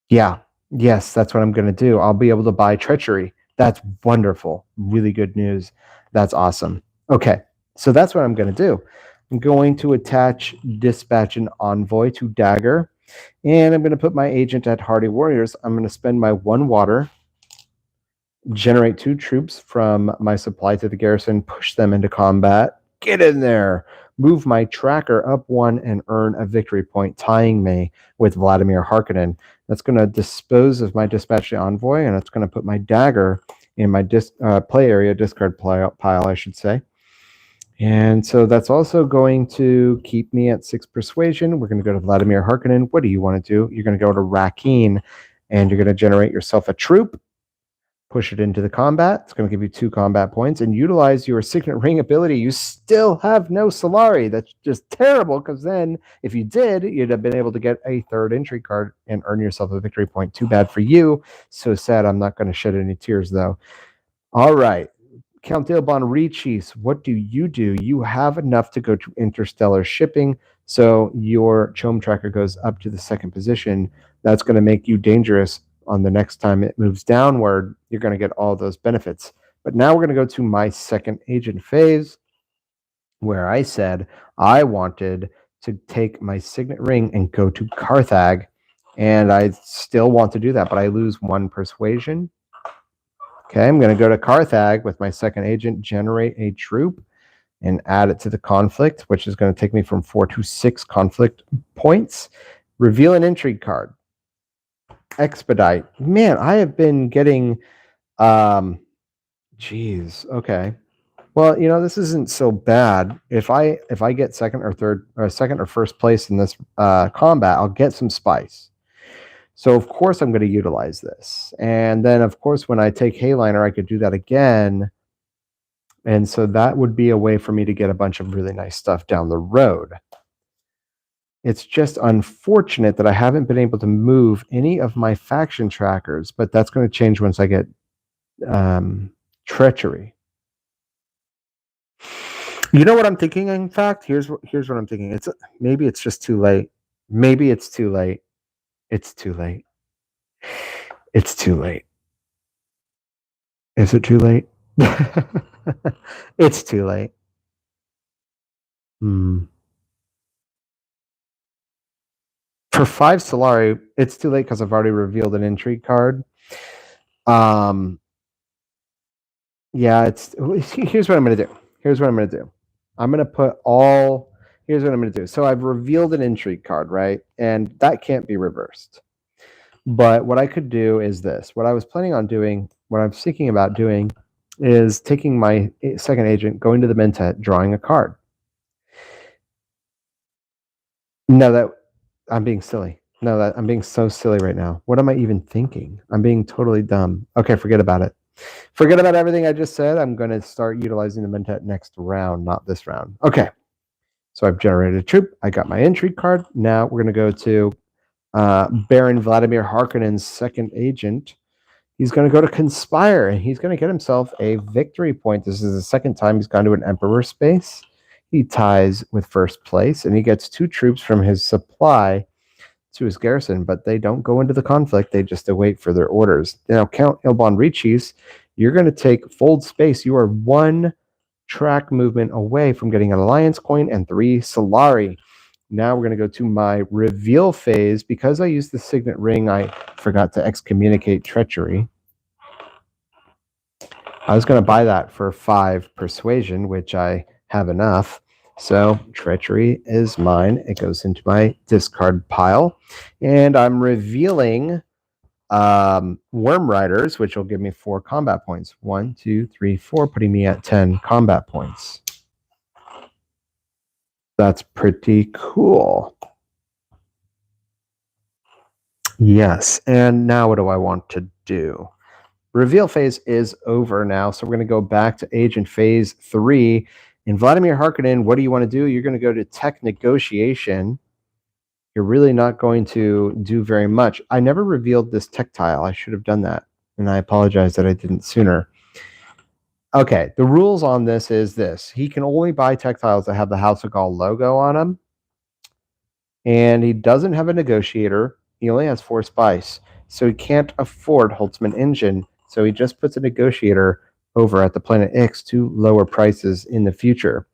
Yeah. Yes, that's what I'm going to do. I'll be able to buy Treachery. That's wonderful. Really good news. That's awesome. Okay, so that's what I'm going to do. I'm going to attach Dispatch an Envoy to Dagger, and I'm going to put my agent at Hardy Warriors. I'm going to spend my 1 water, generate 2 troops from my supply to the garrison, push them into combat, get in there, move my tracker up 1 and earn a victory point, tying me with Vladimir Harkonnen. That's going to dispose of my Dispatch an Envoy, and it's going to put my dagger in my play area, discard pile, I should say. And so that's also going to keep me at 6 persuasion. We're going to go to Vladimir Harkonnen. What do you want to do? You're going to go to Rakeen, and you're going to generate yourself a troop, push it into the combat. It's going to give you 2 combat points, and utilize your Signet Ring ability. You still have no Solari. That's just terrible, because then if you did, you'd have been able to get a 3rd entry card and earn yourself a victory point. Too bad for you. So sad. I'm not going to shed any tears, though. All right. Count Ilban Richeese, what do? You have enough to go to interstellar shipping, so your Chom tracker goes up to the 2nd position. That's going to make you dangerous on the next time it moves downward. You're going to get all those benefits. But now we're going to go to my 2nd agent phase, where I said I wanted to take my signet ring and go to Carthag, and I still want to do that, but I lose 1 persuasion. Okay, I'm going to go to Carthag with my second agent, generate a troop, and add it to the conflict, which is going to take me from 4 to 6 conflict points. Reveal an intrigue card. Expedite. Man, I have been getting geez, okay. Well, you know, this isn't so bad. If I get second or first place in this combat, I'll get some spice. So of course I'm going to utilize this. And then of course when I take Hayliner, I could do that again. And so that would be a way for me to get a bunch of really nice stuff down the road. It's just unfortunate that I haven't been able to move any of my faction trackers, but that's going to change once I get treachery. You know what I'm thinking? In fact, here's what I'm thinking. Maybe it's just too late. Maybe it's too late. It's too late. It's too late. Is it too late? It's too late. For 5 Solari, it's too late because I've already revealed an intrigue card. Yeah, here's what I'm going to do. Here's what I'm going to do. I'm going to put all. Here's what I'm going to do. So I've revealed an intrigue card, right? And that can't be reversed. But what I could do is this. What I was planning on doing, what I'm thinking about doing, is taking my second agent, going to the Mentat, drawing a card. No, that I'm being silly. No, that I'm being so silly right now. What am I even thinking? I'm being totally dumb. Okay, forget about it. Forget about everything I just said. I'm going to start utilizing the Mentat next round, not this round. Okay. So I've generated a troop. I got my intrigue card. Now we're going to go to Baron Vladimir Harkonnen's second agent. He's going to go to Conspire, and he's going to get himself a victory point. This is the second time he's gone to an Emperor space. He ties with first place, and he gets 2 troops from his supply to his garrison, but they don't go into the conflict. They just await for their orders. Now, Count Ilban Riches, you're going to take fold space. You are 1 track movement away from getting an alliance coin and 3 Solari. Now we're going to go to my reveal phase. Because I used the signet ring, I forgot to excommunicate treachery. I was going to buy that for 5 persuasion, which I have enough. So treachery is mine. It goes into my discard pile. And I'm revealing Worm Riders, which will give me 4 combat points. 1, 2, 3, 4, putting me at 10 combat points. That's pretty cool. Yes, and now what do I want to do? Reveal phase is over now, so we're going to go back to Agent Phase 3. And Vladimir Harkonnen, what do you want to do? You're going to go to Tech Negotiation. You're really not going to do very much. I never revealed this tech tile. I should have done that, and I apologize that I didn't sooner. Okay, the rules on this is this. He can only buy tech tiles that have the House of Gaul logo on them, and he doesn't have a negotiator. He only has 4 spice, so he can't afford Holtzman Engine, so he just puts a negotiator over at the planet Ix to lower prices in the future.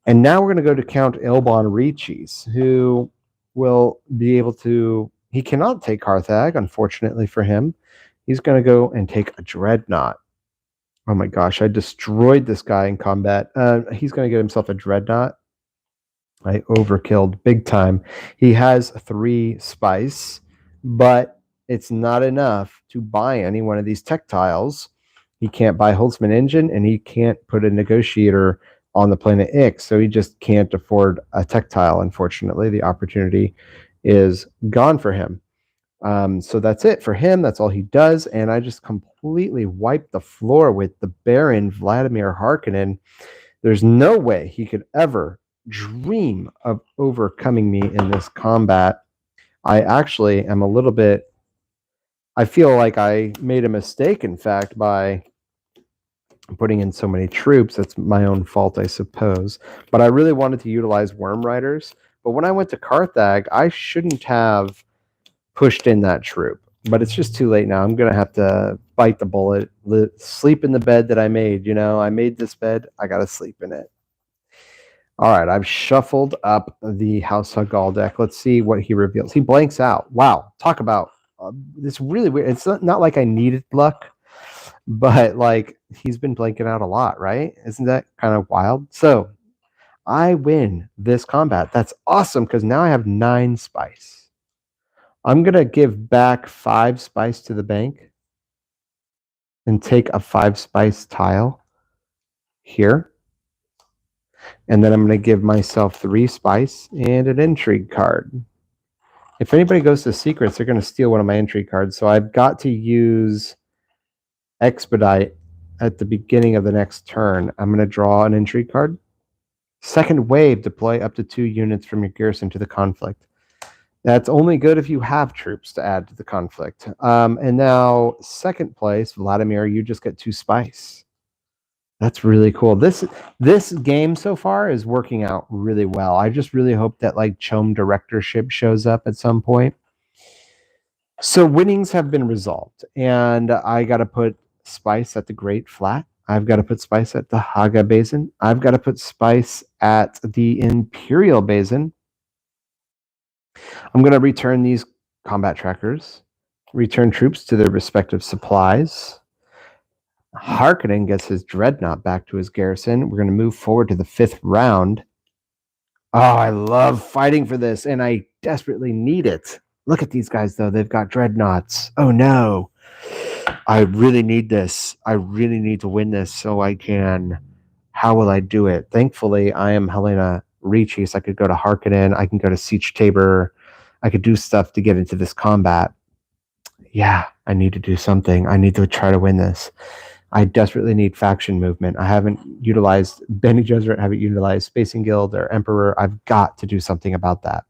And now we're going to go to Count Ilban Riches, who will be able to... He cannot take Carthag, unfortunately for him. He's going to go and take a Dreadnought. Oh my gosh, I destroyed this guy in combat. He's going to get himself a Dreadnought. I overkilled big time. He has 3 spice, but it's not enough to buy any one of these tech tiles. He can't buy Holtzman Engine, and he can't put a negotiator on the planet Ix, so he just can't afford a tech tile, unfortunately. The opportunity is gone for him. So that's it for him. That's all he does, and I just completely wiped the floor with the Baron Vladimir Harkonnen. There's no way he could ever dream of overcoming me in this combat. I actually am a little bit... I feel like I made a mistake, in fact, by putting in so many troops. That's my own fault, I suppose. But I really wanted to utilize Worm Riders. But when I went to Carthag, I shouldn't have pushed in that troop. But it's just too late now. I'm going to have to bite the bullet, sleep in the bed that I made. You know, I made this bed. I got to sleep in it. All right, I've shuffled up the House of Gaul deck. Let's see what he reveals. He blanks out. Wow, talk about... it's really weird. It's not like I needed luck, but like he's been blanking out a lot, right? Isn't that kind of wild? So I win this combat. That's awesome because now I have 9 spice. I'm going to give back 5 spice to the bank and take a 5 spice tile here. And then I'm going to give myself 3 spice and an intrigue card. If anybody goes to secrets, they're going to steal one of my intrigue cards. So I've got to use expedite at the beginning of the next turn. I'm going to draw an intrigue card. Second wave, deploy up to 2 units from your garrison to the conflict. That's only good if you have troops to add to the conflict. And now, second place, Vladimir, you just get 2 spice. That's really cool. This game so far is working out really well. I just really hope that like CHOAM directorship shows up at some point. So winnings have been resolved, and I got to put spice at the Great Flat. I've got to put spice at the Haga Basin. I've got to put spice at the Imperial Basin. I'm going to return these combat trackers, return troops to their respective supplies. Harkonnen gets his dreadnought back to his garrison. We're going to move forward to the 5th round. Oh, I love fighting for this, and I desperately need it. Look at these guys, though. They've got dreadnoughts. Oh, no. I really need this. I really need to win this so I can... How will I do it? Thankfully, I am Helena Reachis. I could go to Harkonnen. I can go to Siege Tabor. I could do stuff to get into this combat. Yeah, I need to do something. I need to try to win this. I desperately need faction movement. I haven't utilized Bene Gesserit, haven't utilized Spacing Guild or Emperor. I've got to do something about that.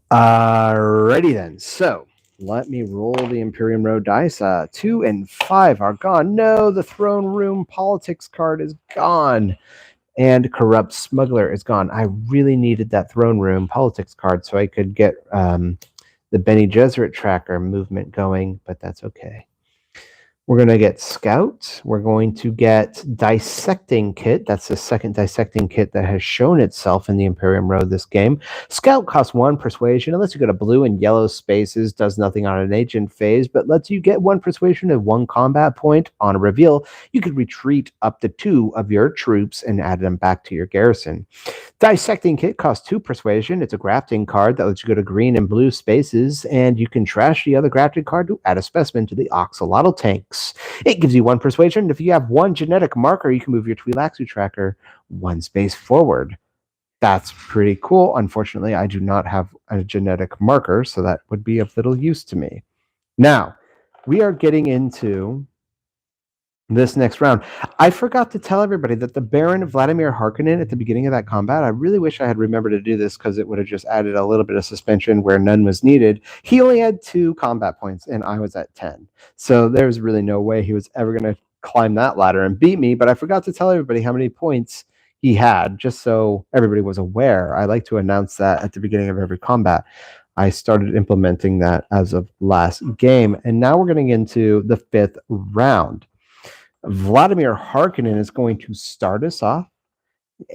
Alrighty then. So let me roll the Imperium Road dice. 2 and 5 are gone. No, the Throne Room Politics card is gone. And Corrupt Smuggler is gone. I really needed that Throne Room Politics card so I could get the Bene Gesserit tracker movement going, but that's okay. We're going to get Scout. We're going to get Dissecting Kit. That's the second Dissecting Kit that has shown itself in the Imperium Road this game. Scout costs 1 Persuasion. It lets you go to blue and yellow spaces, does nothing on an agent phase, but lets you get 1 Persuasion and 1 combat point. On a reveal, you could retreat up to 2 of your troops and add them back to your garrison. Dissecting Kit costs 2 Persuasion. It's a grafting card that lets you go to green and blue spaces, and you can trash the other grafting card to add a specimen to the Oxalotl tanks. It gives you 1 Persuasion. If you have 1 genetic marker, you can move your Twi'lexu tracker 1 space forward. That's pretty cool. Unfortunately, I do not have a genetic marker, so that would be of little use to me. Now, we are getting into this next round. I forgot to tell everybody that the Baron Vladimir Harkonnen at the beginning of that combat, I really wish I had remembered to do this because it would have just added a little bit of suspension where none was needed. He only had 2 combat points and I was at 10. So there's really no way he was ever going to climb that ladder and beat me, but I forgot to tell everybody how many points he had just so everybody was aware. I like to announce that at the beginning of every combat. I started implementing that as of last game, and now we're getting into the 5th round. Vladimir Harkonnen is going to start us off,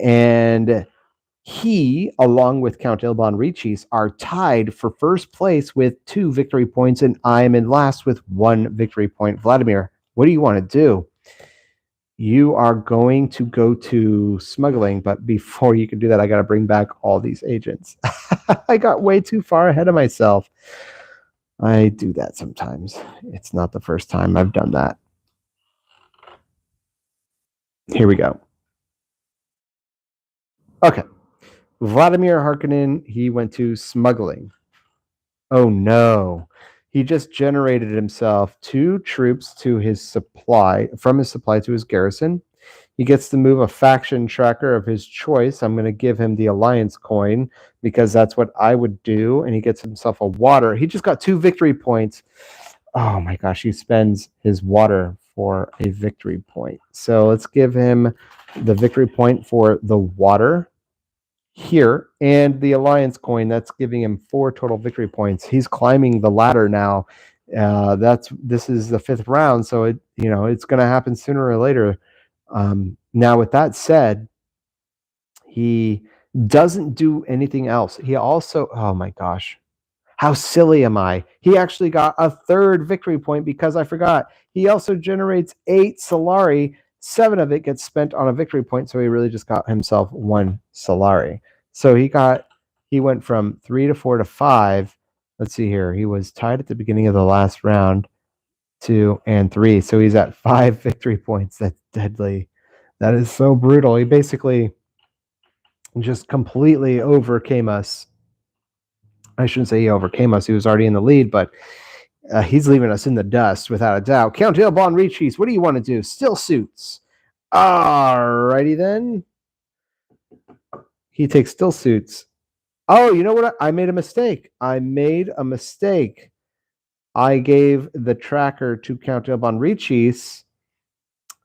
and he, along with Count Ilban Reachis, are tied for first place with 2 victory points, and I am in last with 1 victory point. Vladimir, what do you want to do? You are going to go to smuggling, but before you can do that, I got to bring back all these agents. I got way too far ahead of myself. I do that sometimes. It's not the first time I've done that. Here we go. Okay. Vladimir Harkonnen, he went to smuggling. Oh no. He just generated himself 2 troops to his supply, from his supply to his garrison. He gets to move a faction tracker of his choice. I'm going to give him the alliance coin because that's what I would do. And he gets himself a water. He just got 2 victory points. Oh my gosh, he spends his water for a victory point. So let's give him the victory point for the water here, and the alliance coin, that's giving him 4 total victory points. He's climbing the ladder now. This is the 5th round, so it's going to happen sooner or later. Now, with that said, he doesn't do anything else. He also, oh my gosh, How silly am I? He actually got a third victory point because I forgot. He also generates 8 Solari. 7 of it gets spent on a victory point, so he really just got himself 1 Solari. So he went from 3 to 4 to 5. Let's see here. He was tied at the beginning of the last round, 2 and 3. So he's at 5 victory points. That's deadly. That is so brutal. He basically just completely overcame us. I shouldn't say he overcame us. He was already in the lead, but he's leaving us in the dust without a doubt. Count Ilbon Reaches, what do you want to do? Still suits. Alrighty then. He takes still suits. Oh, you know what? I made a mistake. I gave the tracker to Count Ilbon Reaches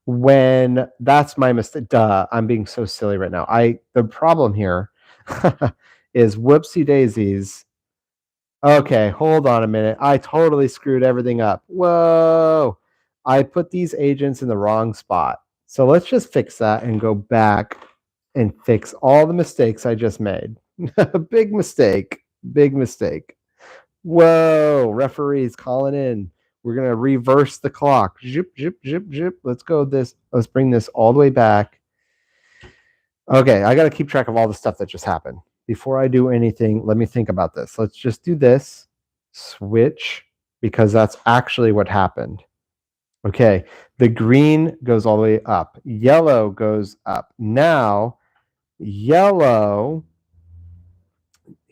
when that's my mistake. Duh, I'm being so silly right now. The problem here is whoopsie daisies. Okay, hold on a minute. I totally screwed everything up. Whoa. I put these agents in the wrong spot. So let's just fix that and go back and fix all the mistakes I just made. Big mistake. Big mistake. Whoa, referees calling in. We're going to reverse the clock. Zip, zip, zip, zip. Let's go this. Let's bring this all the way back. Okay, I got to keep track of all the stuff that just happened. Before I do anything, let me think about this. Let's just do this. Switch, because that's actually what happened. Okay, the green goes all the way up. Yellow goes up. Now, yellow,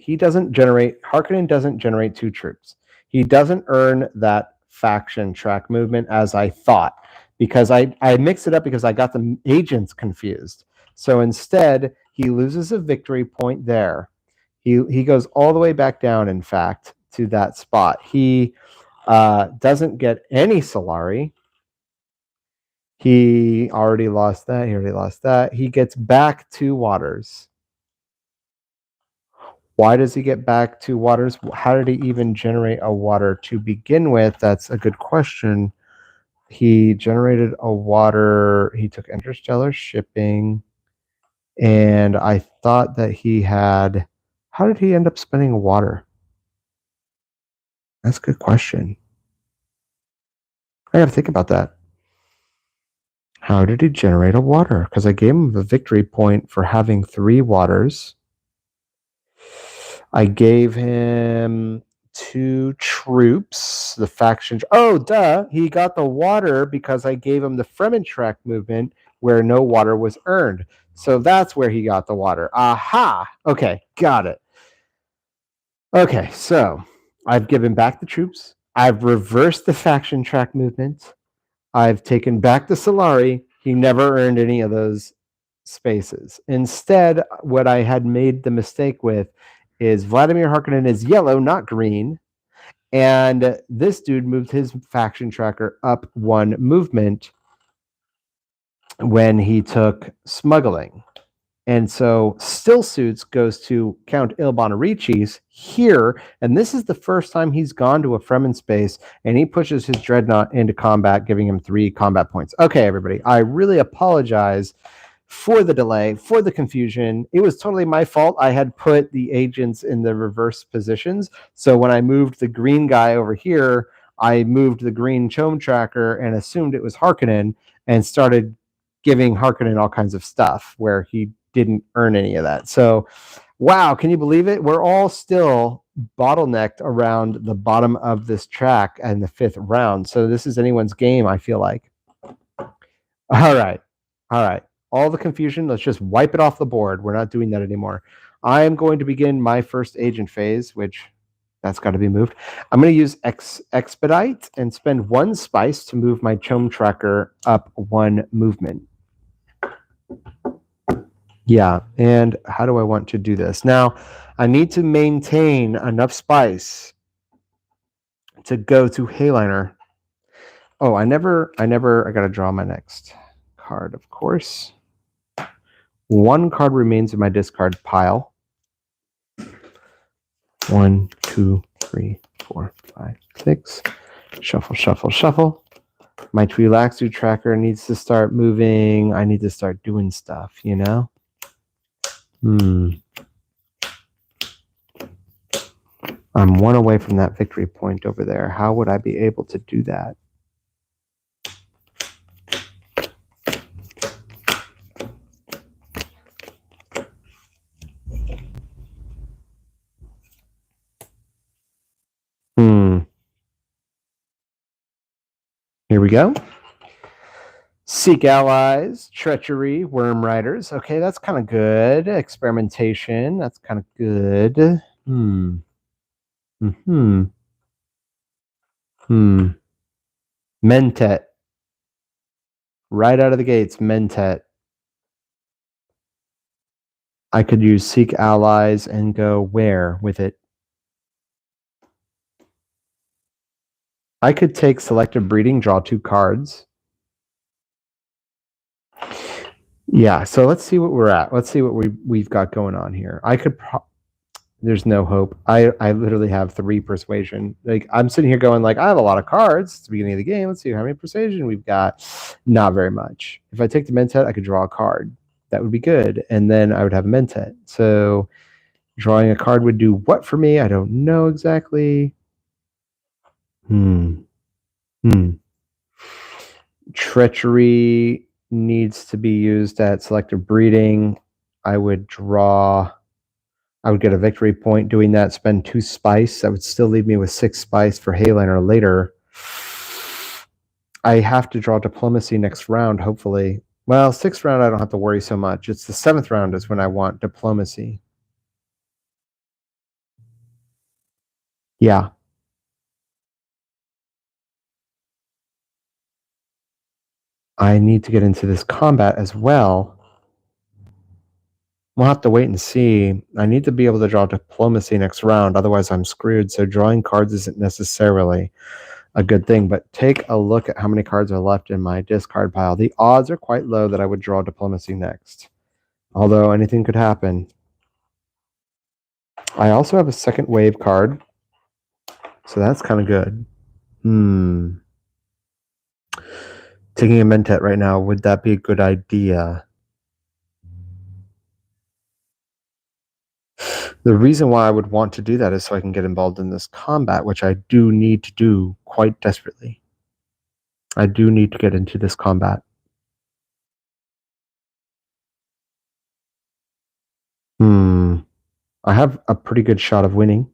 Harkonnen doesn't generate 2 troops. He doesn't earn that faction track movement as I thought, because I mixed it up because I got the agents confused. So instead, he loses a victory point there. He goes all the way back down, in fact, to that spot. He doesn't get any Solari. He already lost that. He gets back 2 waters. Why does he get back 2 waters? How did he even generate a water to begin with? That's a good question. He generated a water. He took interstellar shipping. And I thought that he had... How did he end up spending water? That's a good question. I got to think about that. How did he generate a water? Because I gave him the victory point for having 3 waters. I gave him 2 troops, the faction. Oh, duh. He got the water because I gave him the Fremen track movement where no water was earned. So that's where he got the water. Aha. Okay, got it. Okay, so I've given back the troops. I've reversed the faction track movement. I've taken back the Solari. He never earned any of those spaces. Instead, what I had made the mistake with is Vladimir Harkonnen is yellow, not green. And this dude moved his faction tracker up 1 movement when he took smuggling. And so still suits goes to Count Ilbon Reaches here, and this is the first time he's gone to a Fremen space, and he pushes his dreadnought into combat, giving him 3 combat points. Okay, everybody, I really apologize for the delay, for the confusion. It was totally my fault. I had put the agents in the reverse positions, so when I moved the green guy over here, I moved the green chome tracker and assumed it was Harkonnen and started giving Harkonnen all kinds of stuff where he didn't earn any of that. So, wow, can you believe it? We're all still bottlenecked around the bottom of this track and the 5th round. So this is anyone's game, I feel like. All right. All the confusion, let's just wipe it off the board. We're not doing that anymore. I am going to begin my first agent phase, which that's got to be moved. I'm going to use Expedite and spend 1 spice to move my chome tracker up 1 movement. Yeah, and how do I want to do this? Now, I need to maintain enough spice to go to Hayliner. Oh, I got to draw my next card, of course. 1 card remains in my discard pile. 1, 2, 3, 4, 5, 6. Shuffle, shuffle, shuffle. My Twi'lektu tracker needs to start moving. I need to start doing stuff, you know? I'm one away from that victory point over there. How would I be able to do that? Here we go. Seek allies, treachery, worm riders. Okay, that's kind of good. Experimentation, that's kind of good. Mentet. Right out of the gates, Mentet. I could use seek allies and go where with it? I could take selective breeding, draw 2 cards. Yeah, so let's see what we're at. Let's see what we've got going on here. I could there's no hope. I literally have 3 persuasion. Like, I'm sitting here going like, I have a lot of cards. It's the beginning of the game. Let's see how many persuasion we've got. Not very much. If I take the Mentet, I could draw a card. That would be good. And then I would have a Mentet. So drawing a card would do what for me? I don't know exactly. Treachery needs to be used at selective breeding. I would get a victory point doing that, spend 2 spice. That would still leave me with 6 spice for Hayliner later. I have to draw diplomacy next round, hopefully. Well, 6th round, I don't have to worry so much. It's the 7th round is when I want diplomacy. Yeah. I need to get into this combat as well. We'll have to wait and see. I need to be able to draw diplomacy next round, otherwise I'm screwed. So drawing cards isn't necessarily a good thing, but take a look at how many cards are left in my discard pile. The odds are quite low that I would draw diplomacy next, although anything could happen. I also have a second wave card, so that's kind of good. Taking a Mentet right now, would that be a good idea? The reason why I would want to do that is so I can get involved in this combat, which I do need to do quite desperately. I do need to get into this combat. I have a pretty good shot of winning.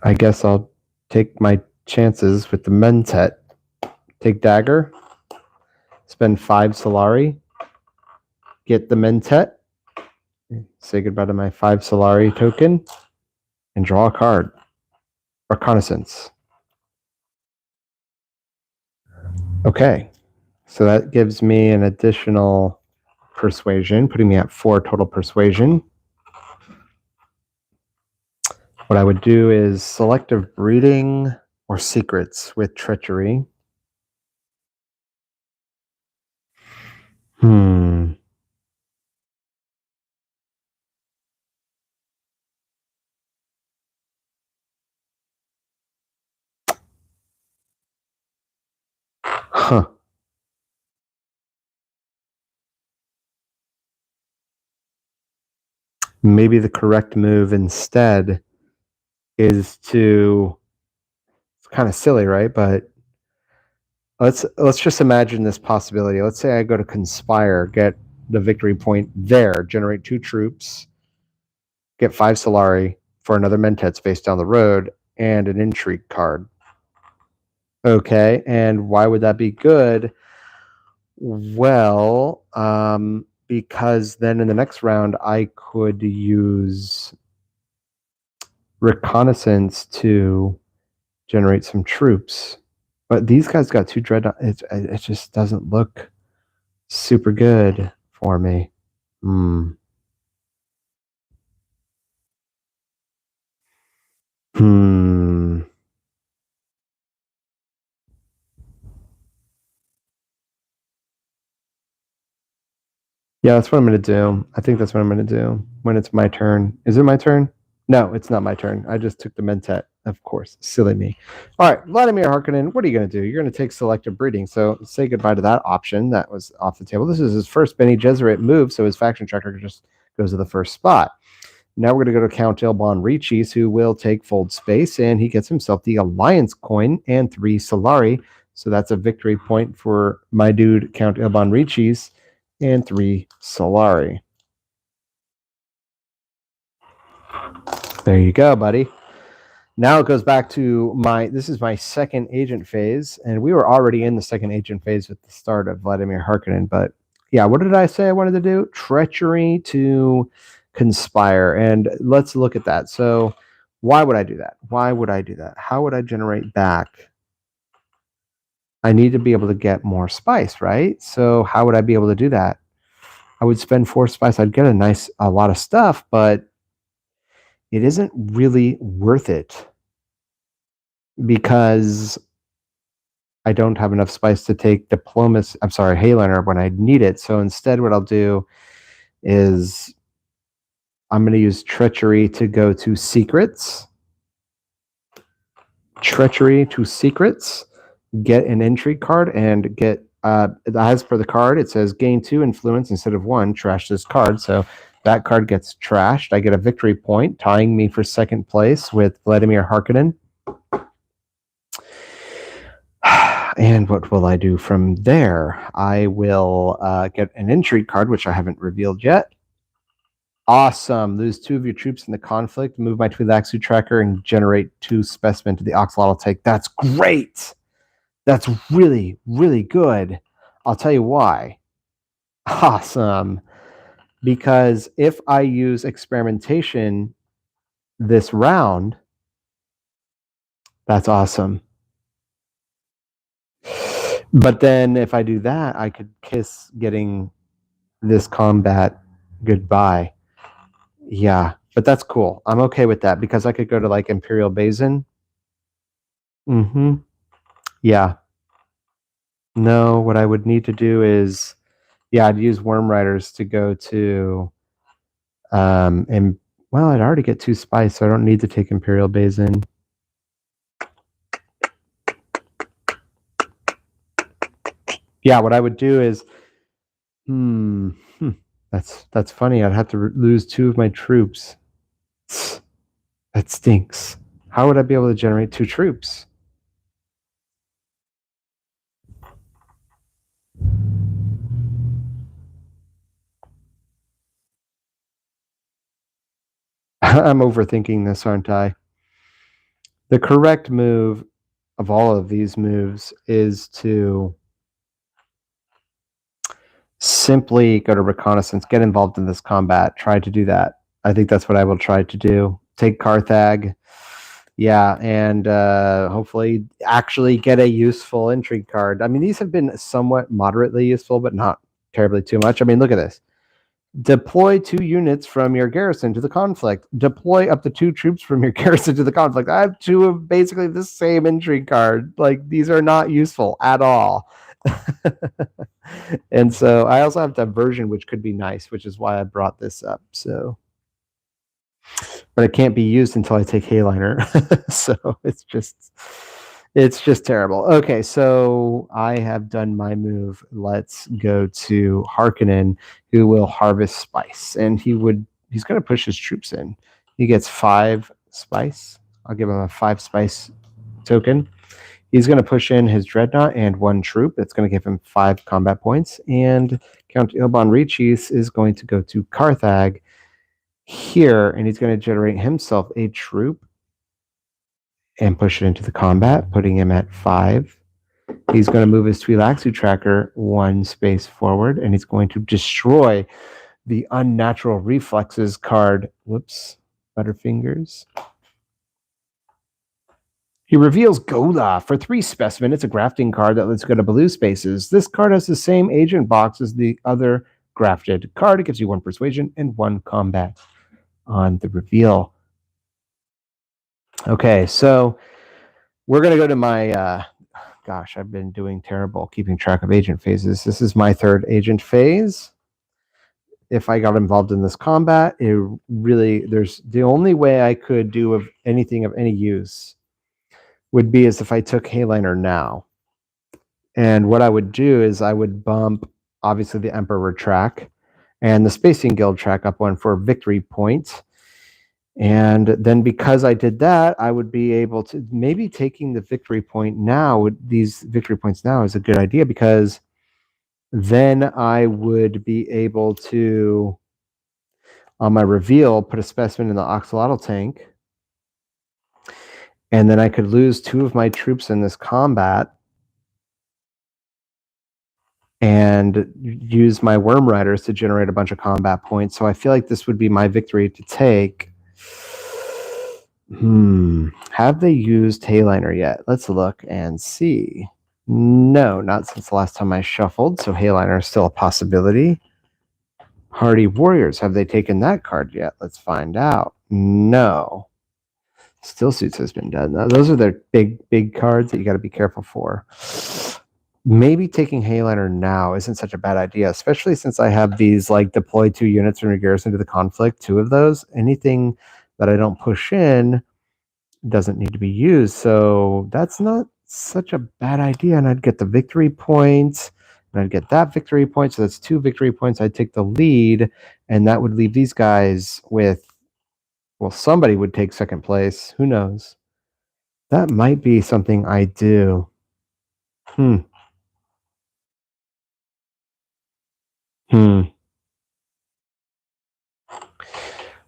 I guess I'll take my chances with the Mentet. Take dagger. Spend 5 Solari. Get the Mentet. Say goodbye to my 5 Solari token. And draw a card. Reconnaissance. Okay. So that gives me an additional persuasion, putting me at 4 total persuasion. What I would do is selective breeding or secrets with treachery. Huh. Maybe the correct move instead is to, it's kind of silly, right? But let's just imagine this possibility. Let's say I go to conspire, get the victory point there, generate 2 troops, get 5 Solari for another Mentet face down the road, and an intrigue card. Okay, and why would that be good? Well, because then in the next round I could use reconnaissance to generate some troops. But these guys got 2 dreadnought. It just doesn't look super good for me. Yeah, that's what I'm going to do. I think that's what I'm going to do when it's my turn. Is it my turn? No, it's not my turn. I just took the Mentet. Of course, silly me. All right, Vladimir Harkonnen, what are you going to do? You're going to take selective breeding. So say goodbye to that option. That was off the table. This is his first Bene Gesserit move, so his faction tracker just goes to the first spot. Now we're going to go to Count Ilban Reachis, who will take Fold Space, and he gets himself the Alliance coin and 3 Solari. So that's a victory point for my dude, Count Ilban Reachis, and 3 Solari. There you go, buddy. Now it goes back to this is my second agent phase, and we were already in the second agent phase at the start of Vladimir Harkonnen, but yeah, what did I say I wanted to do? Treachery to conspire, and let's look at that. So why would I do that? Why would I do that? How would I generate back? I need to be able to get more spice, right? So how would I be able to do that? I would spend 4 spice. I'd get a lot of stuff, but it isn't really worth it because I don't have enough spice to take Hayliner when I need it. So instead what I'll do is I'm going to use Treachery to go to Secrets. Treachery to Secrets. Get an Intrigue card and get, as per the card, it says gain 2 influence instead of 1. Trash this card. So that card gets trashed. I get a victory point, tying me for second place with Vladimir Harkonnen. And what will I do from there? I will get an Intrigue card, which I haven't revealed yet. Awesome. Lose 2 of your troops in the conflict. Move my Twi'lexu tracker and generate 2 specimen to the Oxalotl take. That's great. That's really, really good. I'll tell you why. Awesome. Because if I use experimentation this round, that's awesome. But then if I do that, I could kiss getting this combat goodbye. Yeah, but that's cool. I'm okay with that because I could go to like Imperial Basin. Yeah. No, what I would need to do is, yeah, I'd use Worm Riders to go to, and well, I'd already get 2 spice, so I don't need to take Imperial Basin. Yeah, what I would do is, that's funny. I'd have to lose 2 of my troops. That stinks. How would I be able to generate 2 troops? I'm overthinking this, aren't I? The correct move of all of these moves is to simply go to reconnaissance, get involved in this combat, try to do that. I think that's what I will try to do. Take Carthag. Yeah, and hopefully actually get a useful Intrigue card. I mean, these have been somewhat moderately useful, but not terribly too much. I mean, look at this. Deploy 2 units from your garrison to the conflict. Deploy up to 2 troops from your garrison to the conflict. I have 2 of basically the same Intrigue card. Like, these are not useful at all. And so I also have Diversion, which could be nice, which is why I brought this up. So, but it can't be used until I take Hayliner. So it's just terrible. Okay, so I have done my move. Let's go to Harkonnen, who will harvest spice, and he's going to push his troops in. He gets 5 spice. I'll give him a 5 spice token. He's going to push in his Dreadnought and 1 troop. That's going to give him 5 combat points. And Count Ilban Reachis is going to go to Carthag here, and he's going to generate himself a troop and push it into the combat, putting him at 5. He's going to move his Twi'lexu tracker 1 space forward, and he's going to destroy the Unnatural Reflexes card. Whoops, Butterfingers. He reveals Gola for 3 specimen. It's a grafting card that lets go to blue spaces. This card has the same agent box as the other grafted card. It gives you 1 persuasion and 1 combat on the reveal. Okay, so we're going to go to my, gosh, I've been doing terrible keeping track of agent phases. This is my 3rd agent phase. if I got involved in this combat, there's the only way I could do of anything of any use would be as if I took Hayliner now. And what I would do is I would bump, obviously, the Emperor track and the Spacing Guild track up one for victory points. And then because I did that, I would be able to maybe taking the victory point now, these victory points now is a good idea, because then I would be able to, on my reveal, put a specimen in the Axolotl tank. And then I could lose 2 of my troops in this combat and use my Worm Riders to generate a bunch of combat points. So I feel like this would be my victory to take. Have they used Hayliner yet? Let's look and see. No, not since the last time I shuffled, so Hayliner is still a possibility. Hardy Warriors, have they taken that card yet? Let's find out. No. Still Suits has been done. Now, those are their big cards that you got to be careful for. Maybe taking Hayliner now isn't such a bad idea, especially since I have these like deploy 2 units from your garrison to the conflict, 2 of those. Anything that I don't push in doesn't need to be used. So that's not such a bad idea. And I'd get the victory points, and I'd get that victory point. So that's 2 victory points. I'd take the lead, and that would leave these guys with, well, somebody would take second place. Who knows? That might be something I do.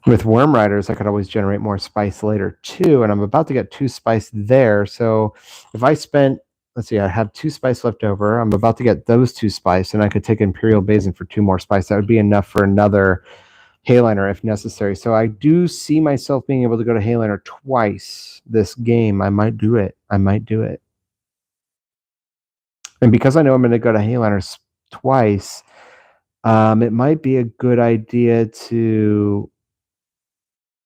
With Worm Riders, I could always generate more spice later too, and I'm about to get 2 spice there. So if I spent, let's see, I have 2 spice left over. I'm about to get those 2 spice, and I could take Imperial Basin for 2 more spice. That would be enough for another Hayliner if necessary. So I do see myself being able to go to Hayliner twice this game. I might do it. And because I know I'm going to go to Hayliner twice, it might be a good idea to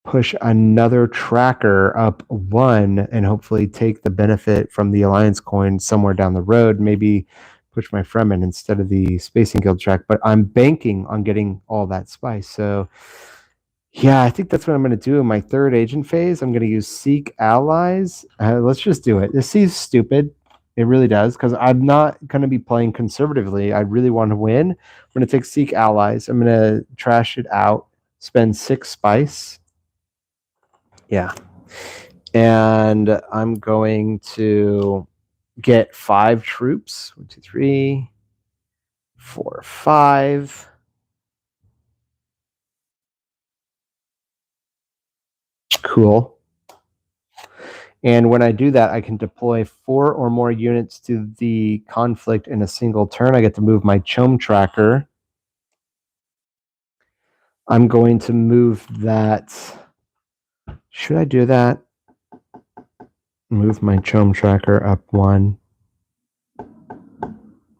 push another tracker up 1 and hopefully take the benefit from the Alliance coin somewhere down the road. Maybe push my Fremen instead of the Spacing Guild track, but I'm banking on getting all that spice. So yeah, I think that's what I'm going to do in my 3rd agent phase. I'm going to use Seek Allies. Let's just do it. This seems stupid. It really does, because I'm not going to be playing conservatively. I really want to win. I'm going to take Seek Allies. I'm going to trash it out, spend 6 spice. Yeah. And I'm going to get 5 troops. 1, 2, 3, 4, 5. Cool. And when I do that, I can deploy 4 or more units to the conflict in a single turn. I get to move my Chome tracker. I'm going to move that. Should I do that? Move my Chome tracker up 1.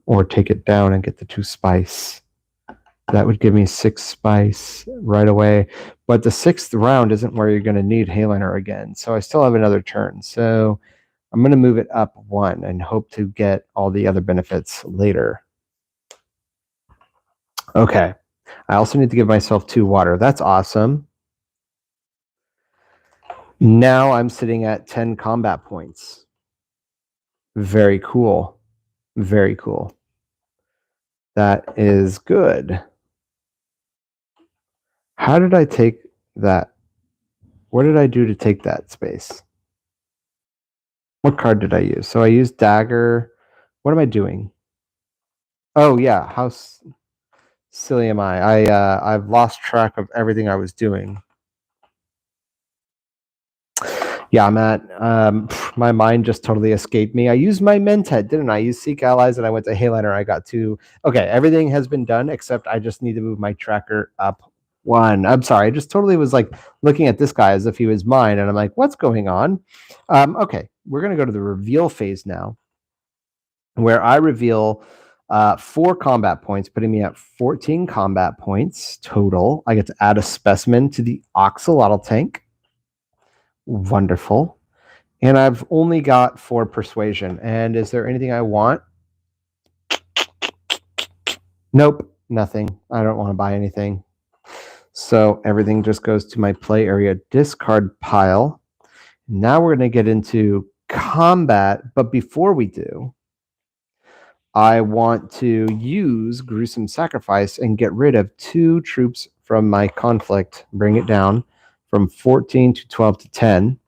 Or take it down and get the 2 spice. That would give me 6 spice right away. But the 6th round isn't where you're going to need Hayliner again. So I still have another turn. So I'm going to move it up 1 and hope to get all the other benefits later. Okay. I also need to give myself 2 water. That's awesome. Now I'm sitting at 10 combat points. Very cool. Very cool. That is good. How did I take that? What did I do to take that space? What card did I use? So I used Dagger. What am I doing? Oh yeah, how silly am I? I've lost track of everything I was doing. Yeah, Matt. My mind just totally escaped me. I used my Mentat, didn't I? I used Seek Allies, and I went to Hayliner. I got 2. Okay, everything has been done except I just need to move my tracker up 1. I'm sorry. I just totally was like looking at this guy as if he was mine, and I'm like, what's going on? Okay, we're going to go to the reveal phase now, where I reveal 4 combat points, putting me at 14 combat points total. I get to add a specimen to the Axolotl tank. Wonderful. And I've only got 4 persuasion. And is there anything I want? Nope, nothing. I don't want to buy anything. So everything just goes to my play area discard pile. Now we're going to get into combat, but before we do, I want to use Gruesome Sacrifice and get rid of 2 troops from my conflict, bring it down from 14 to 12 to 10.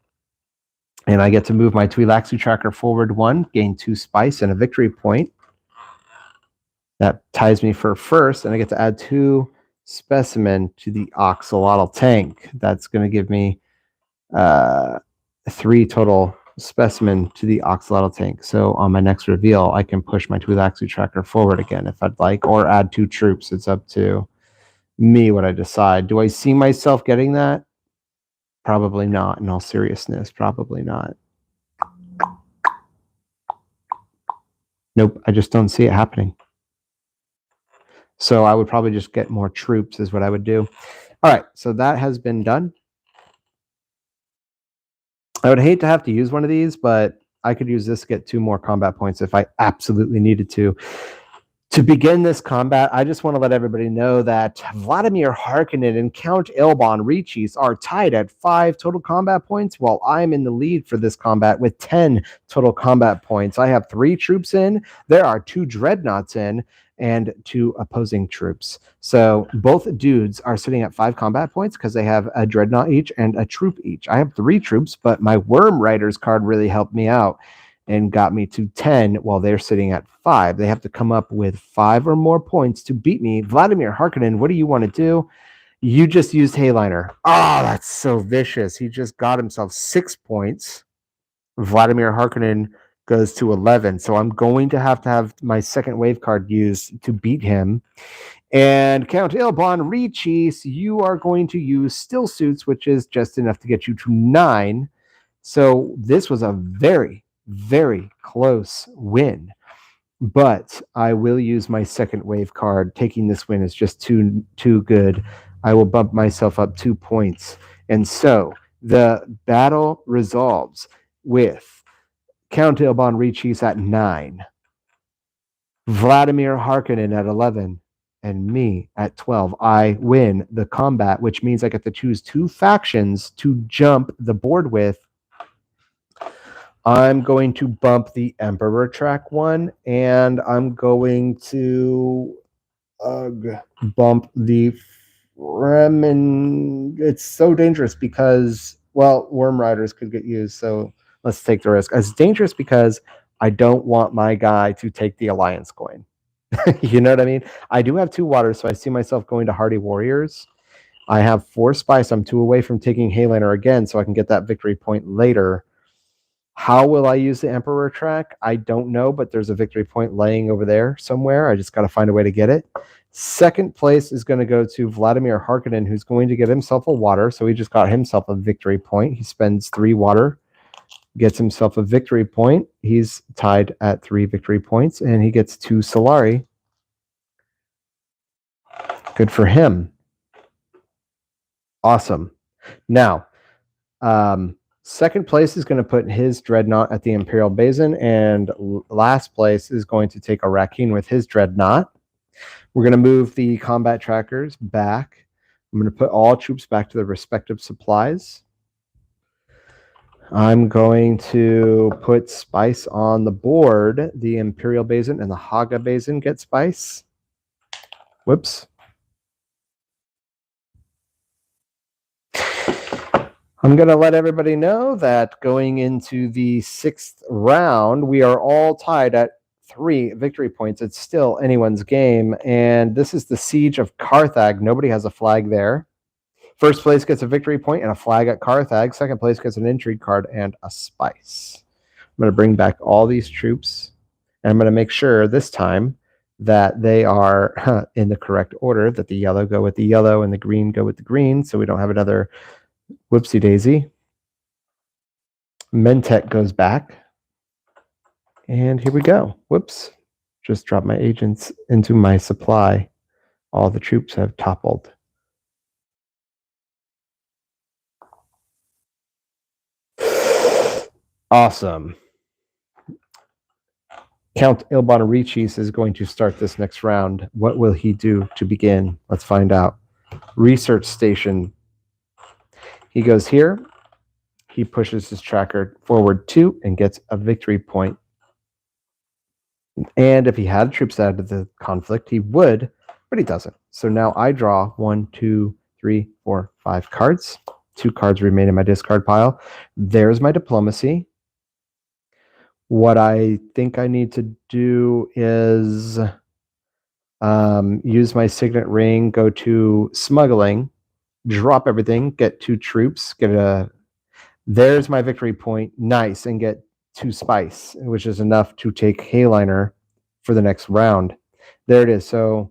And I get to move my Twi'lexu tracker forward 1, gain 2 spice and a victory point. That ties me for first, and I get to add 2 specimen to the Axolotl tank. That's going to give me 3 total specimen to the Axolotl tank. So on my next reveal, I can push my Twi'lexu tracker forward again if I'd like, or add 2 troops. It's up to me what I decide. Do I see myself getting that? Probably not, in all seriousness. Probably not. Nope, I just don't see it happening. So I would probably just get more troops is what I would do. All right, so that has been done. I would hate to have to use one of these, but I could use this to get 2 more combat points if I absolutely needed to. To begin this combat, I just want to let everybody know that Vladimir Harkonnen and Count Ilban Reachis are tied at 5 total combat points, while I'm in the lead for this combat with 10 total combat points. I have 3 troops in, there are 2 dreadnoughts in, and 2 opposing troops. So both dudes are sitting at 5 combat points because they have a dreadnought each and a troop each. I have 3 troops, but my Worm Riders card really helped me out and got me to 10 while they're sitting at 5. They have to come up with 5 or more points to beat me. Vladimir Harkonnen, what do you want to do? You just used Hayliner. Oh, that's so vicious. He just got himself 6 points. Vladimir Harkonnen goes to 11. So I'm going to have my second wave card used to beat him. And Count Ilban Reachis, you are going to use Still Suits, which is just enough to get you to 9. So this was a very, very close win. But I will use my second wave card. Taking this win is just too good. I will bump myself up 2 points. And so the battle resolves with Count Ilban Reachis at 9, Vladimir Harkonnen at 11, and me at 12. I win the combat, which means I get to choose 2 factions to jump the board with. I'm going to bump the Emperor track 1, and I'm going to bump the Fremen. It's so dangerous because, well, Worm Riders could get used, so let's take the risk. It's dangerous because I don't want my guy to take the Alliance coin. You know what I mean? I do have 2 waters, so I see myself going to Hardy Warriors. I have 4 spice. I'm 2 away from taking Hayliner again, so I can get that victory point later. How will I use the Emperor track? I don't know, but there's a victory point laying over there somewhere. I just got to find a way to get it. Second place is going to go to Vladimir Harkonnen, who's going to get himself a water. So he just got himself a victory point. He spends 3 water, gets himself a victory point. He's tied at 3 victory points, and he gets 2 Solari. Good for him. Awesome. Now, second place is going to put his dreadnought at the Imperial Basin, and last place is going to take a Rakeen with his dreadnought. We're going to move the combat trackers back. I'm going to put all troops back to their respective supplies. I'm going to put spice on the board. The Imperial Basin and the Haga Basin get spice. Whoops. I'm going to let everybody know that going into the 6th round, we are all tied at 3 victory points. It's still anyone's game, and this is the Siege of Carthag. Nobody has a flag there. First place gets a victory point and a flag at Carthag. Second place gets an intrigue card and a spice. I'm going to bring back all these troops, and I'm going to make sure this time that they are in the correct order, that the yellow go with the yellow and the green go with the green, so we don't have another whoopsie daisy. Mentek goes back. And here we go. Whoops. Just dropped my agents into my supply. All the troops have toppled. Awesome. Count Ilban Reachis is going to start this next round. What will he do to begin? Let's find out. research station. He goes here. He pushes his tracker forward 2 and gets a victory point. And if he had troops out of the conflict, he would, but he doesn't. So now I draw 1, 2, 3, 4, 5 cards. 2 cards remain in my discard pile. There's my diplomacy. What I think I need to do is use my signet ring, go to smuggling, drop everything, get 2 troops, there's my victory point, nice, and get 2 spice, which is enough to take Hayliner for the next round. There it is. So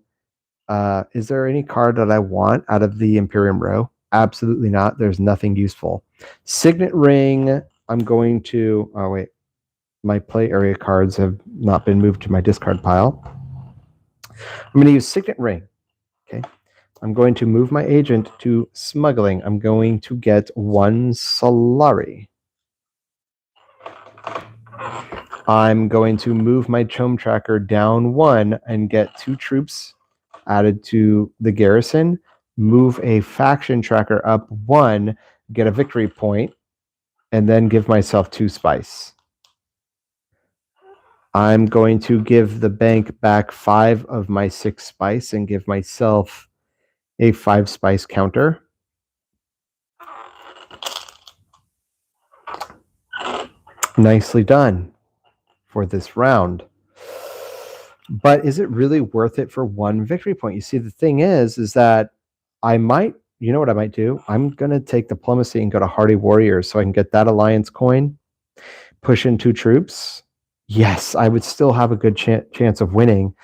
is there any card that I want out of the Imperium row? Absolutely not. There's nothing useful. Signet ring, I'm going to, oh wait, my play area cards have not been moved to my discard pile. I'm going to use Signet ring. Okay. I'm going to move my agent to smuggling. I'm going to get 1 Solari. I'm going to move my Chome Tracker down 1 and get 2 troops added to the garrison, move a faction tracker up 1, get a victory point, and then give myself 2 spice. I'm going to give the bank back 5 of my 6 spice and give myself a 5 spice counter. Nicely done for this round. But is it really worth it for 1 victory point? You see, the thing is that I might, you know what I might do? I'm going to take diplomacy and go to Hardy Warriors so I can get that alliance coin, push in 2 troops. Yes, I would still have a good chance of winning.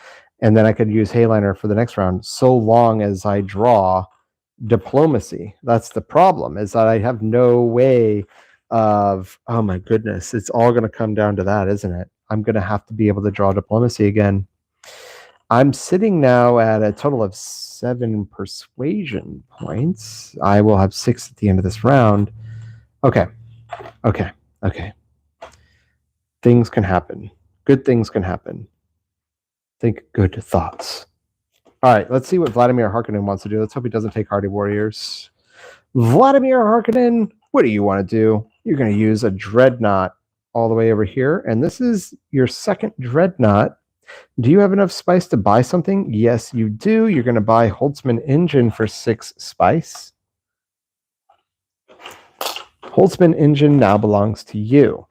And then I could use Hayliner for the next round, so long as I draw diplomacy. That's the problem, is that I have no way of, oh my goodness, it's all going to come down to that, isn't it? I'm going to have to be able to draw diplomacy again. I'm sitting now at a total of 7 persuasion points. I will have 6 at the end of this round. Okay. Things can happen. Good things can happen. Think good thoughts. All right, let's see what Vladimir Harkonnen wants to do. Let's hope he doesn't take Hardy Warriors. Vladimir Harkonnen, what do you want to do? You're going to use a Dreadnought all the way over here, and this is your second Dreadnought. Do you have enough spice to buy something? Yes, you do. You're going to buy Holtzman Engine for 6 spice. Holtzman Engine now belongs to you.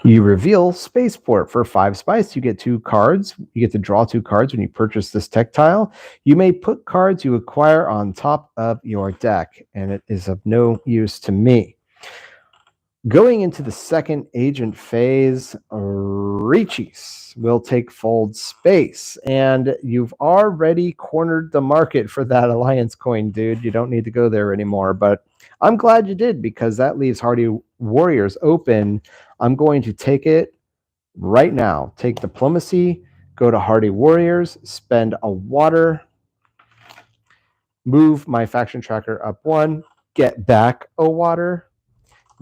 You reveal Spaceport for 5 spice. You get 2 cards. You get to draw 2 cards when you purchase this tech tile. You may put cards you acquire on top of your deck, and it is of no use to me. Going into the second agent phase, Reachies will take fold space, and you've already cornered the market for that alliance coin, dude. You don't need to go there anymore, but I'm glad you did, because that leaves Hardy Warriors open. I'm going to take it right now. Take diplomacy, go to Hardy Warriors, spend a water, move my faction tracker up 1, get back a water,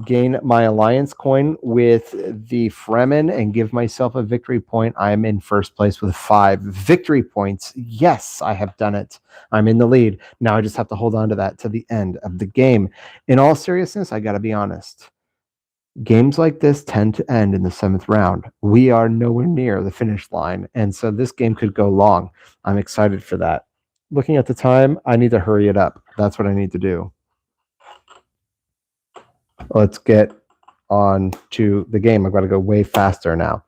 gain my alliance coin with the Fremen, and give myself a victory point. I'm in first place with 5 victory points. Yes, I have done it. I'm in the lead. Now I just have to hold on to that to the end of the game. In all seriousness, I got to be honest. Games like this tend to end in the 7th round. We are nowhere near the finish line, and so this game could go long. I'm excited for that. Looking at the time, I need to hurry it up. That's what I need to do. Let's get on to the game. I've got to go way faster now.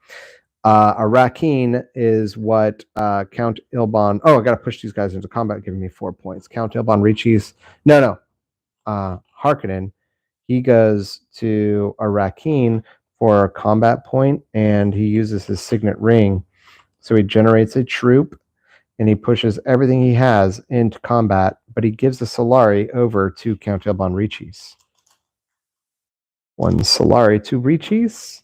Arrakeen is what Count Ilban. Oh, I got to push these guys into combat, giving me 4 points. Count Ilban Reachies. No. Harkonnen. He goes to Arrakeen for a combat point, and he uses his signet ring. So he generates a troop, and he pushes everything he has into combat, but he gives the Solari over to Count Ilban Reachies. 1 Solari to Reachies,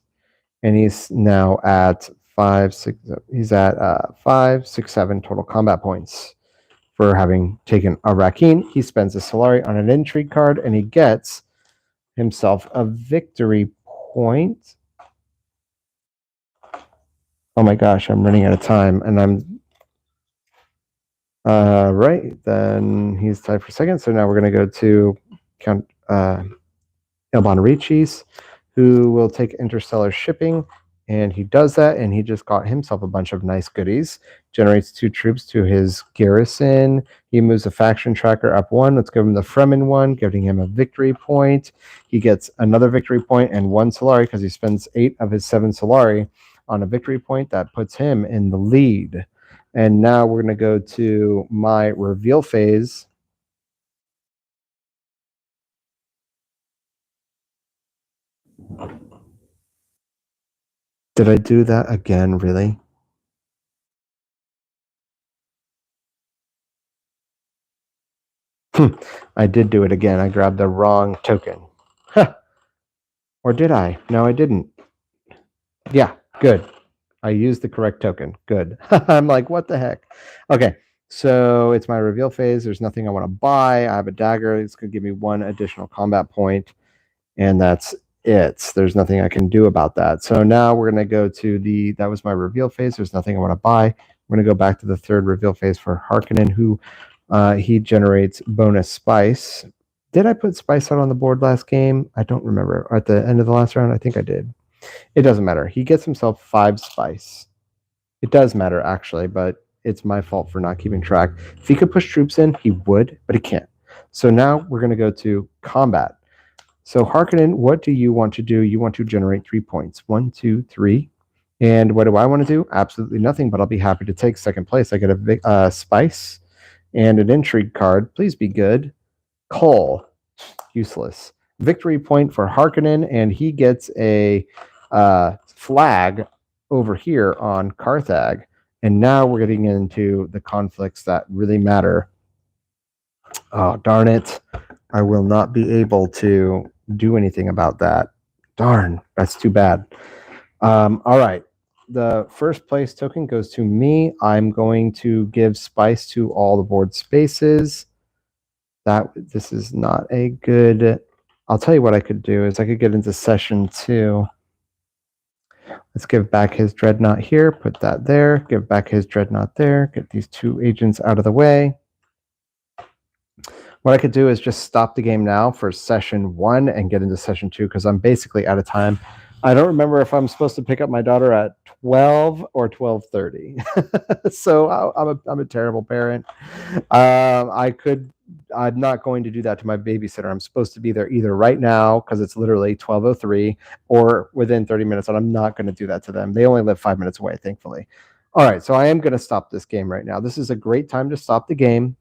and he's now at 5, 6. He's at 5, 6, 7 total combat points for having taken Arrakeen. He spends a Solari on an intrigue card, and he gets himself a victory point. Oh my gosh, I'm running out of time, and Right, then he's tied for second. So now we're going to go to Count Elbon Riches, who will take interstellar shipping. And he does that, and he just got himself a bunch of nice goodies. Generates 2 troops to his garrison. He moves a faction tracker up 1. Let's give him the Fremen one, giving him a victory point. He gets another victory point and 1 Solari because he spends 8 of his 7 Solari on a victory point. That puts him in the lead. And now we're going to go to my reveal phase. Did I do that again, really? I did do it again. I grabbed the wrong token. Huh. Or did I? No, I didn't. Yeah, good. I used the correct token. Good. I'm like, what the heck? Okay, so it's my reveal phase. There's nothing I want to buy. I have a dagger. It's going to give me 1 additional combat point, and that's it. There's nothing I can do about that. So now we're going to go to that was my reveal phase. There's nothing I want to buy. We're going to go back to the 3rd reveal phase for Harkonnen, who he generates bonus spice. Did I put spice out on the board last game? I don't remember. At the end of the last round, I think I did. It doesn't matter. He gets himself 5 spice. It does matter, actually, but it's my fault for not keeping track. If he could push troops in, he would, but he can't. So now we're going to go to combat. So Harkonnen, what do you want to do? You want to generate 3 points. 1, 2, 3. And what do I want to do? Absolutely nothing, but I'll be happy to take second place. I get a spice and an intrigue card. Please be good. Coal. Useless. Victory point for Harkonnen, and he gets a flag over here on Carthag. And now we're getting into the conflicts that really matter. Oh, darn it. I will not be able to do anything about that. Darn, that's too bad. All right. The first place token goes to me. I'm going to give spice to all the board spaces. This is not a good. I'll tell you what I could do is I could get into session 2. Let's give back his dreadnought here, put that there, give back his dreadnought there, get these 2 agents out of the way. What I could do is just stop the game now for session 1 and get into session 2 because I'm basically out of time. I don't remember if I'm supposed to pick up my daughter at 12 or 12:30. So I'm a terrible parent. I'm not going to do that to my babysitter. I'm supposed to be there either right now because it's literally 12:03 or within 30 minutes, and I'm not going to do that to them. They only live 5 minutes away, thankfully. All right, so I am going to stop this game right now. This is a great time to stop the game.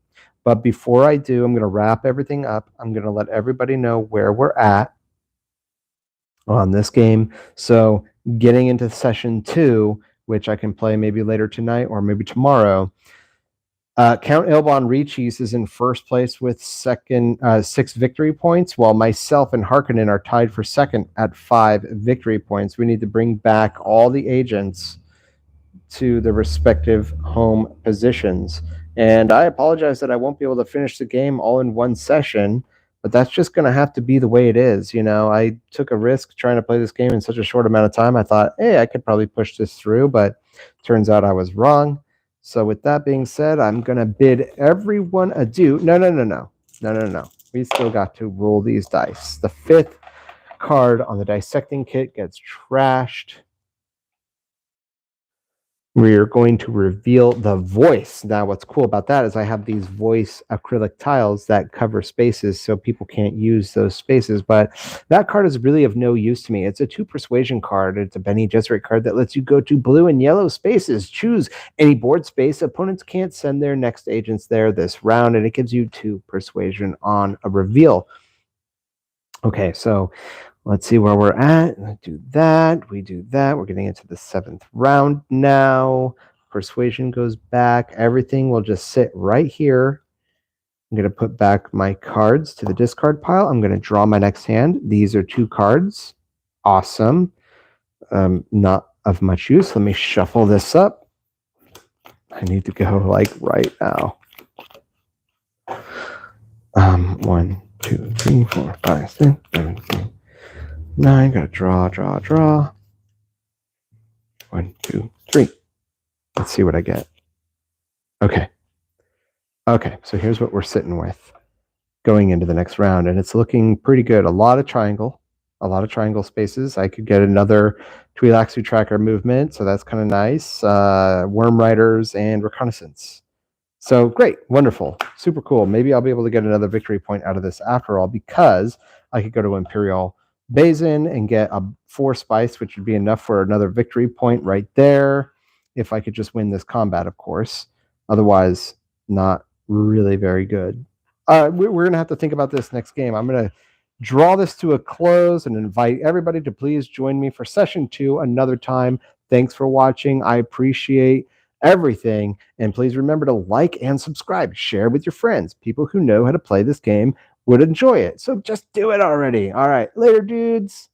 But before I do, I'm going to wrap everything up. I'm going to let everybody know where we're at on this game. So getting into session 2, which I can play maybe later tonight or maybe tomorrow, Count Elbon Riches is in first place with 6 victory points, while myself and Harkonnen are tied for second at 5 victory points. We need to bring back all the agents to the respective home positions. And I apologize that I won't be able to finish the game all in one session, but that's just going to have to be the way it is. You know, I took a risk trying to play this game in such a short amount of time. I thought, hey, I could probably push this through, but turns out I was wrong. So with that being said, I'm going to bid everyone adieu. No. We still got to roll these dice. The 5th card on the dissecting kit gets trashed. We're going to reveal the voice. Now, what's cool about that is I have these voice acrylic tiles that cover spaces so people can't use those spaces, but that card is really of no use to me. It's a 2 persuasion card. It's a Bene Gesserit card that lets you go to blue and yellow spaces. Choose any board space. Opponents can't send their next agents there this round, and it gives you 2 persuasion on a reveal. Okay, so let's see where we're at. We do that. We're getting into the 7th round now. Persuasion goes back. Everything will just sit right here. I'm going to put back my cards to the discard pile. I'm going to draw my next hand. These are 2 cards. Awesome. Not of much use. Let me shuffle this up. I need to go like right now. 1, 2, 3, 4, 5, 6, 7, 8, 9. Gotta draw. 1, 2, 3. Let's see what I get. Okay. Okay, so here's what we're sitting with going into the next round, and it's looking pretty good. A lot of triangle spaces. I could get another Twi'lexu tracker movement, so that's kind of nice. Worm Riders and Reconnaissance. So great, wonderful, super cool. Maybe I'll be able to get another victory point out of this after all, because I could go to Imperial Basin and get a 4 spice, which would be enough for another victory point right there. If I could just win this combat, of course. Otherwise, not really very good. We're going to have to think about this next game. I'm going to draw this to a close and invite everybody to please join me for session 2 another time. Thanks for watching. I appreciate everything. And please remember to like and subscribe. Share with your friends. People who know how to play this game would enjoy it. So just do it already. All right. Later, dudes.